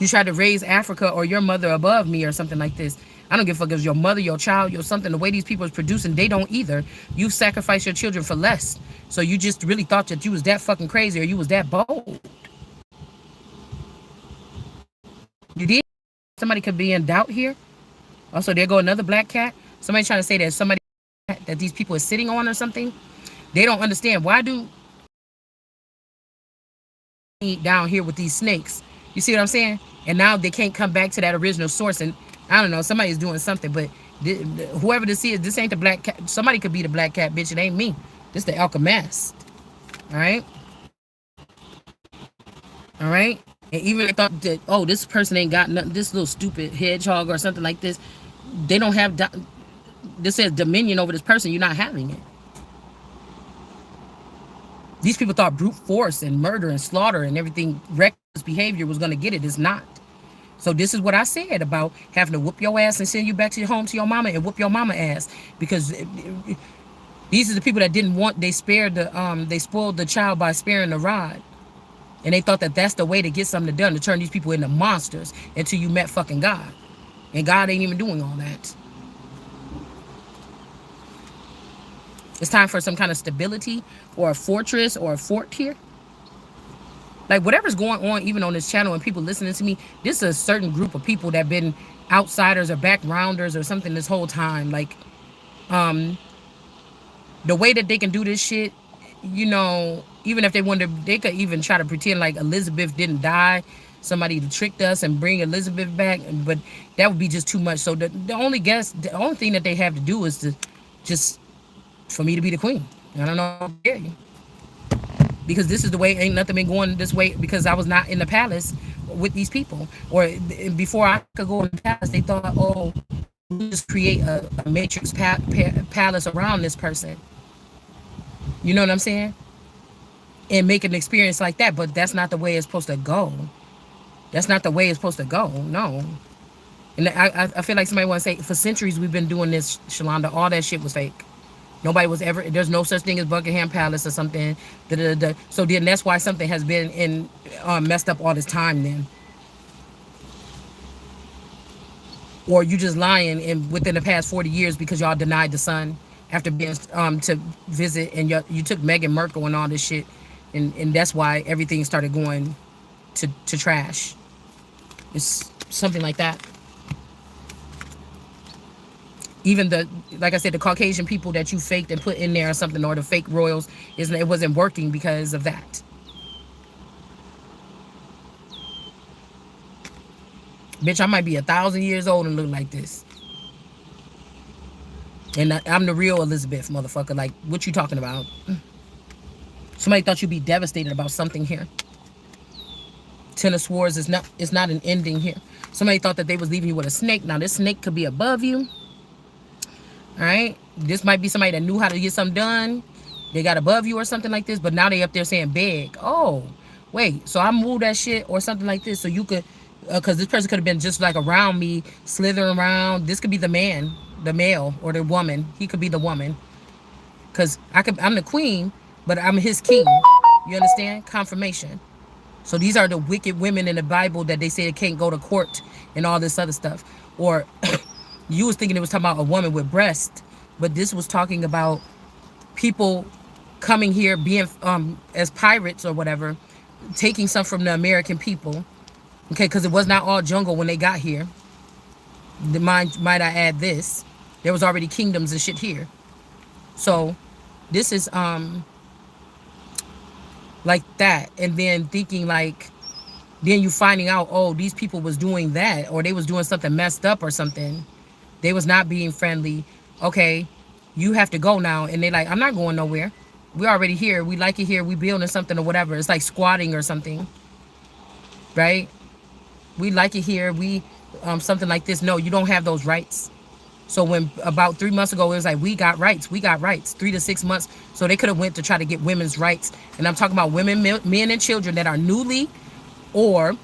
You tried to raise Africa or your mother above me or something like this. I don't give a fuck if it's your mother, your child, your something. The way these people is producing, they don't either. You sacrifice your children for less. So you just really thought that you was that fucking crazy or you was that bold. You did. Somebody could be in doubt here. Also, there go another black cat. Somebody trying to say that somebody that these people are sitting on or something. They don't understand. Why do down here with these snakes? You see what I'm saying? And now they can't come back to that original source. And I don't know, somebody's doing something, but Whoever this is, this ain't the black cat. Somebody could be the black cat, bitch. It ain't me. This the alchemist. All right. All right. And even I thought that, oh, this person ain't got nothing. This little stupid hedgehog or something like this. They don't have. This says dominion over this person. You're not having it. These people thought brute force and murder and slaughter and everything, reckless behavior was going to get it. It's not. So this is what I said about having to whoop your ass and send you back to your home to your mama and whoop your mama ass, because these are the people that didn't want. They spoiled the child by sparing the rod, and they thought that that's the way to get something done, to turn these people into monsters until you met fucking God, and God ain't even doing all that. It's time for some kind of stability or a fortress or a fort here. Like whatever's going on, even on this channel and people listening to me, this is a certain group of people that have been outsiders or backgrounders or something this whole time. Like, the way that they can do this shit, even if they wanted, they could even try to pretend like Elizabeth didn't die. Somebody tricked us and bring Elizabeth back, but that would be just too much. So the only thing that they have to do is to just for me to be the queen. I don't know, because this is the way. Ain't nothing been going this way because I was not in the palace with these people, or before I could go in the palace, they thought, oh, we'll just create a matrix palace around this person. You know what I'm saying? And make an experience like that, but that's not the way it's supposed to go. That's not the way it's supposed to go. No. And I feel like somebody want to say, for centuries we've been doing this, Shalonda. All that shit was fake. Nobody was ever. There's no such thing as Buckingham Palace or something. So then that's why something has been messed up all this time. Then, or you just lying in within the past 40 years because y'all denied the sun after being to visit, and you took Meghan Markle and all this shit, and that's why everything started going to trash. It's something like that. Even like I said, the Caucasian people that you faked and put in there or something, or the fake royals, it wasn't working because of that. Bitch, I might be 1,000 years old and look like this. And I'm the real Elizabeth, motherfucker. Like, what you talking about? Somebody thought you'd be devastated about something here. Ten of Swords it's not an ending here. Somebody thought that they was leaving you with a snake. Now, this snake could be above you. All right, this might be somebody that knew how to get something done. They got above you or something like this, but now they up there saying beg. Oh, wait, so I moved that shit or something like this, so you could, because this person could have been just like around me, slithering around. This could be the man, the male, or the woman. He could be the woman, because I'm the queen, but I'm his king. You understand? Confirmation. So these are the wicked women in the Bible that they say they can't go to court and all this other stuff. Or you was thinking it was talking about a woman with breasts, but this was talking about people coming here being as pirates or whatever, taking some from the American people. Okay, because it was not all jungle when they got here. Might I add this? There was already kingdoms and shit here. So this is like that, and then thinking like, then you finding out, oh, these people was doing that, or they was doing something messed up or something. They was not being friendly. Okay, you have to go now. And they like, I'm not going nowhere. We're already here. We like it here. We building something or whatever. It's like squatting or something, right? We like it here. We something like this. No, you don't have those rights. So when about 3 months ago, it was like, we got rights. 3 to 6 months. So they could have went to try to get women's rights. And I'm talking about women, men, and children that are newly, or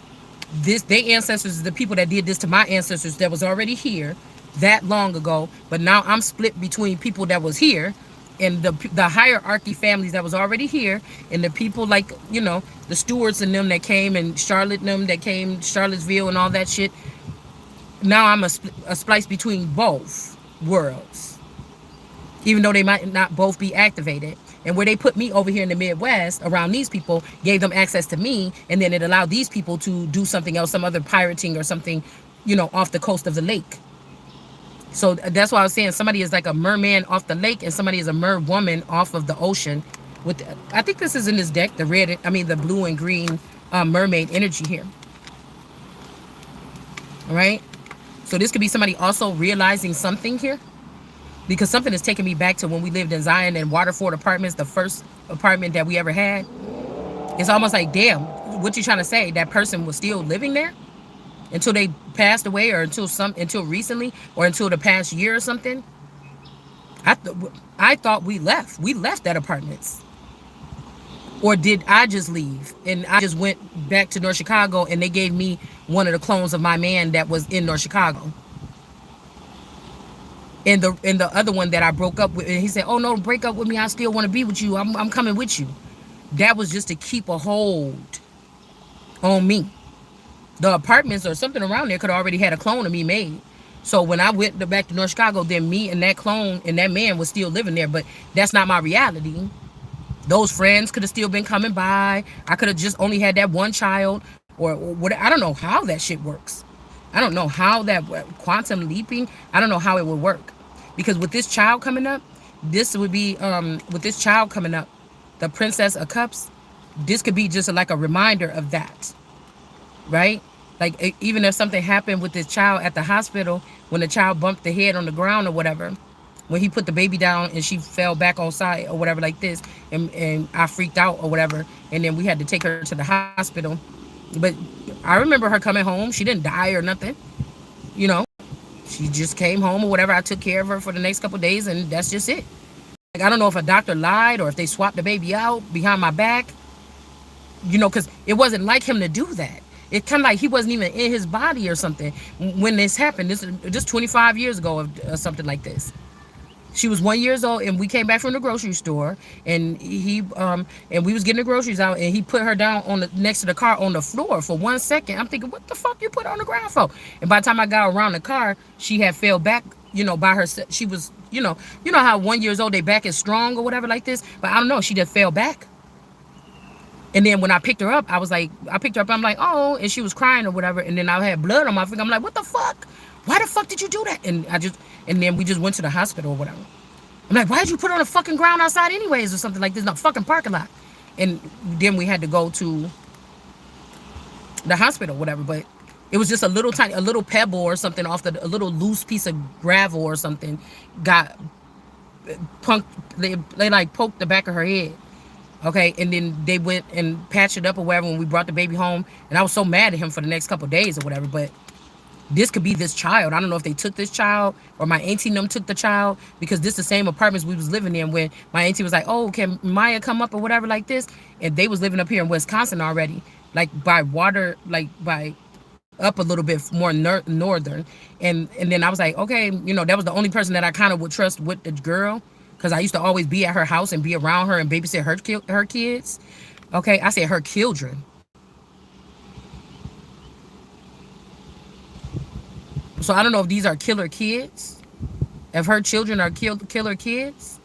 their ancestors, the people that did this to my ancestors that was already here that long ago. But now I'm split between people that was here and the hierarchy families that was already here, and the people like, the stewards and them that came, and Charlotte and them that came, Charlottesville and all that shit. Now I'm a splice between both worlds, even though they might not both be activated. And where they put me over here in the Midwest around these people, gave them access to me, and then it allowed these people to do something else, some other pirating or something, off the coast of the lake. So that's why I was saying somebody is like a merman off the lake, and somebody is a merwoman off of the ocean. I think this is in this deck, the blue and green mermaid energy here. All right. So this could be somebody also realizing something here, because something is taking me back to when we lived in Zion and Waterford Apartments, the first apartment that we ever had. It's almost like, damn, what you trying to say? That person was still living there until they passed away, or until recently, or until the past year or something. I th- I thought we left. We left that apartments. Or did I just leave and I just went back to North Chicago and they gave me one of the clones of my man that was in North Chicago? And the other one that I broke up with, and he said, "Oh no, break up with me. I still want to be with you. I'm coming with you." That was just to keep a hold on me. The apartments or something around there could have already had a clone of me made. So when I went back to North Chicago, then me and that clone and that man was still living there. But that's not my reality. Those friends could have still been coming by. I could have just only had that one child, or what. I don't know how that shit works. I don't know how that quantum leaping. I don't know how it would work, because with this child coming up, this would be with this child coming up, the Princess of Cups. This could be just like a reminder of that, right? Like even if something happened with this child at the hospital, when the child bumped the head on the ground or whatever, when he put the baby down and she fell back on side or whatever like this, and I freaked out or whatever, and then we had to take her to the hospital. But I remember her coming home. She didn't die or nothing, you know. She just came home or whatever. I took care of her for the next couple of days, and that's just it. Like, I don't know if a doctor lied or if they swapped the baby out behind my back, because it wasn't like him to do that. It kind of like he wasn't even in his body or something when this happened. This just 25 years ago or something like this. She was 1 year old, and we came back from the grocery store, and and we was getting the groceries out, and he put her down on the next to the car on the floor for 1 second. I'm thinking, what the fuck you put her on the ground for? And by the time I got around the car, she had fell back, by herself. She was, you know how 1 year old, their back is strong or whatever like this, but I don't know, she just fell back. And then when I picked her up, I picked her up, I'm like, oh, and she was crying or whatever, and then I had blood on my finger. I'm like, what the fuck? Why the fuck did you do that? And then we just went to the hospital or whatever. I'm like, why did you put her on the fucking ground outside anyways or something like this in a fucking parking lot? And then we had to go to the hospital or whatever. But it was just a little pebble or something a little loose piece of gravel or something got punked. They like poked the back of her head. Okay, and then they went and patched it up or whatever when we brought the baby home. And I was so mad at him for the next couple of days or whatever. But this could be this child. I don't know if they took this child or my auntie and them took the child, because this is the same apartments we was living in when my auntie was like, oh, can Maya come up or whatever like this? And they was living up here in Wisconsin already, like by water, like by up a little bit more northern. And then I was like, okay, that was the only person that I kind of would trust with the girl, because I used to always be at her house and be around her and babysit her kids. Okay, I said her children. So I don't know if these are killer kids, if her children are killer kids.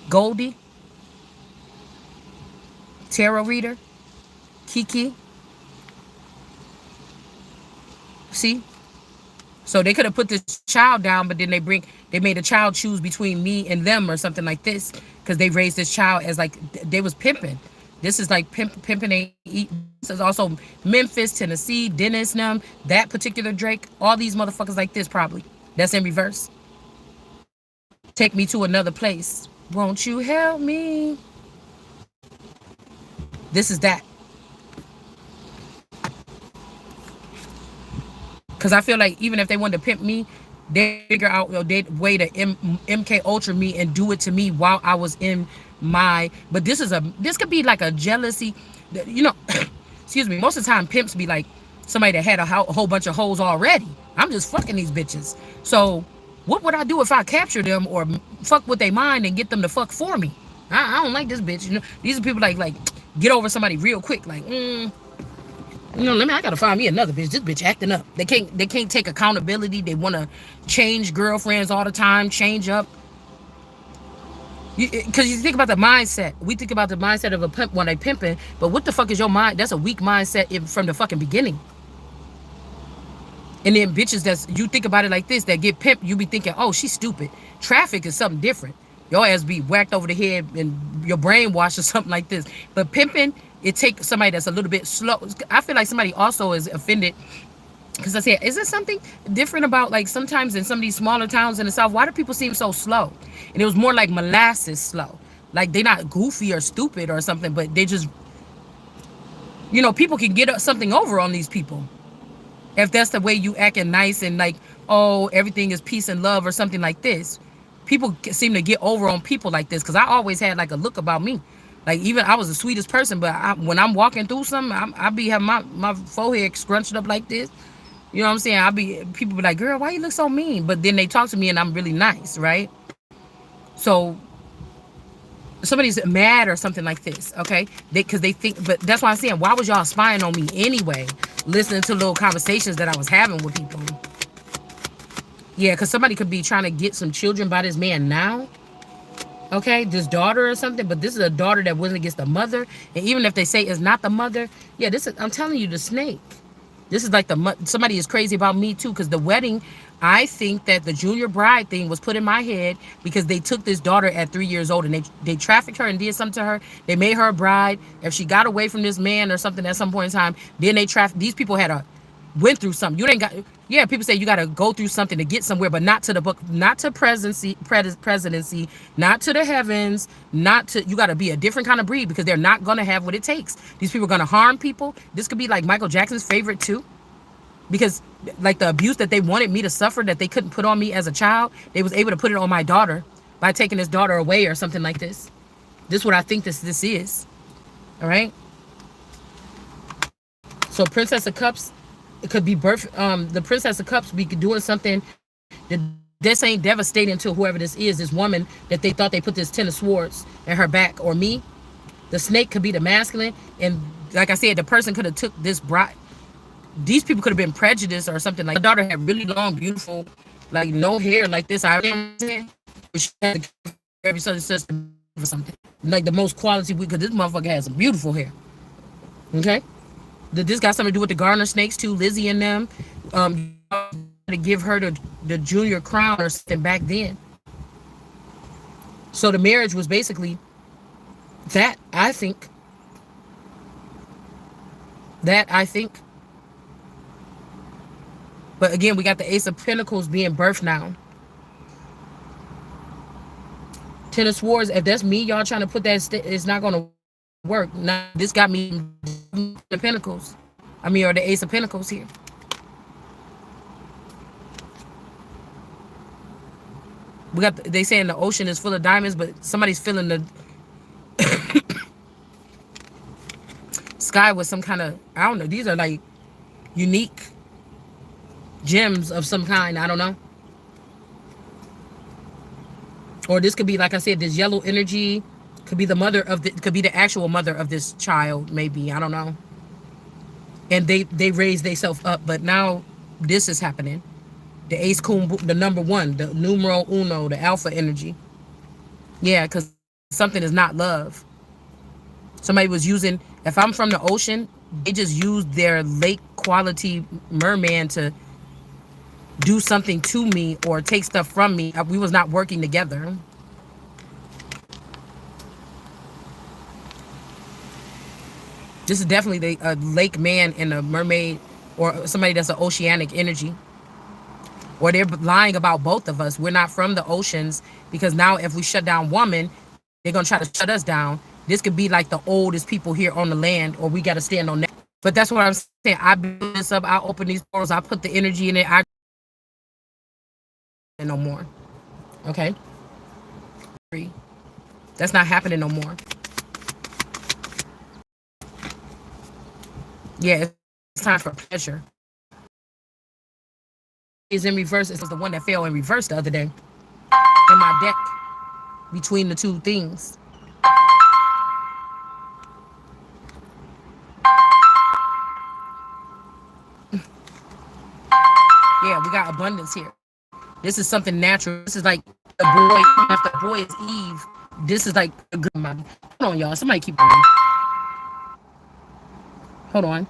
Goldie, tarot reader, Kiki. See? So they could have put this child down, but then they made a child choose between me and them or something like this, because they raised this child as like they was pimping. This is like pimping. This is also Memphis, Tennessee, Dennis, them, that particular Drake, all these motherfuckers like this probably. That's in reverse. Take me to another place. Won't you help me? This is that. Because I feel like even if they wanted to pimp me, they figure out they way to MK Ultra me and do it to me while I was in my. But this could be like a jealousy, excuse me. Most of the time, pimps be like somebody that had a whole bunch of hoes already. I'm just fucking these bitches. So what would I do if I capture them or fuck with their mind and get them to fuck for me? I don't like this bitch. These are people like get over somebody real quick. Like, I gotta find me another bitch. This bitch acting up. They can't take accountability. They wanna change girlfriends all the time, change up. Because you think about the mindset. We think about the mindset of a pimp when they pimping, but what the fuck is your mind? That's a weak mindset from the fucking beginning. And then bitches you think about it like this, that get pimped, you be thinking, oh, she's stupid. Traffic is something different. Your ass be whacked over the head and your brain washed or something like this. But pimping, it takes somebody that's a little bit slow. I feel like somebody also is offended Because I said, is there something different about like sometimes in some of these smaller towns in the South? Why do people seem so slow? And it was more like molasses slow. Like they're not goofy or stupid or something, but they just, people can get something over on these people. If that's the way you acting nice and like, oh, everything is peace and love or something like this. People seem to get over on people like this because I always had like a look about me. Like even I was the sweetest person, but when I'm walking through something, I be having my forehead scrunched up like this. You know what I'm saying? People be like, girl, why you look so mean? But then they talk to me and I'm really nice, right? So somebody's mad or something like this, okay? Because they think, but that's why I'm saying, why was y'all spying on me anyway? Listening to little conversations that I was having with people. Yeah, because somebody could be trying to get some children by this man now, okay? This daughter or something, but this is a daughter that wasn't against the mother. And even if they say it's not the mother, yeah, I'm telling you, the snake. This is like somebody is crazy about me too, because the wedding, I think that the junior bride thing was put in my head because they took this daughter at 3 years old and they trafficked her and did something to her. They made her a bride. If she got away from this man or something at some point in time, then they trafficked. These people went through something. You ain't got. Yeah, people say you got to go through something to get somewhere, but not to the book, not to presidency, not to the heavens, not to. You got to be a different kind of breed because they're not gonna have what it takes. These people are gonna harm people. This could be like Michael Jackson's favorite too, because like the abuse that they wanted me to suffer that they couldn't put on me as a child, they was able to put it on my daughter by taking his daughter away or something like this. This is what I think this is. All right. So Princess of Cups, it could be birth. The Princess of Cups be doing something that this ain't devastating to whoever this is. This woman that they thought they put this 10 of Swords in her back, or me. The snake could be the masculine, and like I said, the person could have took this bride. These people could have been prejudiced or something. Like my daughter had really long, beautiful, like no hair like this. I understand. She had to give every son and sister for something like the most quality because this motherfucker has some beautiful hair. Okay. This got something to do with the garter snakes too, Lizzie and them. To give her the junior crown or something back then. So the marriage was basically that, I think. But again, we got the Ace of Pentacles being birthed now. 10 of Swords, if that's me, y'all trying to put that, it's not going to work. Now, this got me the Pentacles. Or the Ace of Pentacles here. They saying the ocean is full of diamonds, but somebody's filling the sky with some kind of, I don't know, these are like unique gems of some kind, I don't know. Or this could be, like I said, this yellow energy could be the mother of could be the actual mother of this child, maybe, I don't know. And they raised themselves up, but now this is happening. The Ace Coon, the number one, the numero uno, the alpha energy. Yeah, because something is not love. Somebody was using, if I'm from the ocean, they just used their lake quality merman to do something to me or take stuff from me. We was not working together. This is definitely a lake man and a mermaid, or somebody that's an oceanic energy. Or they're lying about both of us. We're not from the oceans, because now if we shut down woman, they're going to try to shut us down. This could be like the oldest people here on the land, or we got to stand on that. But that's what I'm saying. I build this up. I open these portals. I put the energy in it. I no more. Okay? That's not happening no more. Yeah, it's time for pleasure. Is in reverse. It's the one that fell in reverse the other day in my deck between the two things. Yeah, we got abundance here. This is something natural. This is like the boy after boy is Eve. This is like a good man. Hold on, y'all. Somebody keep going. Hold on.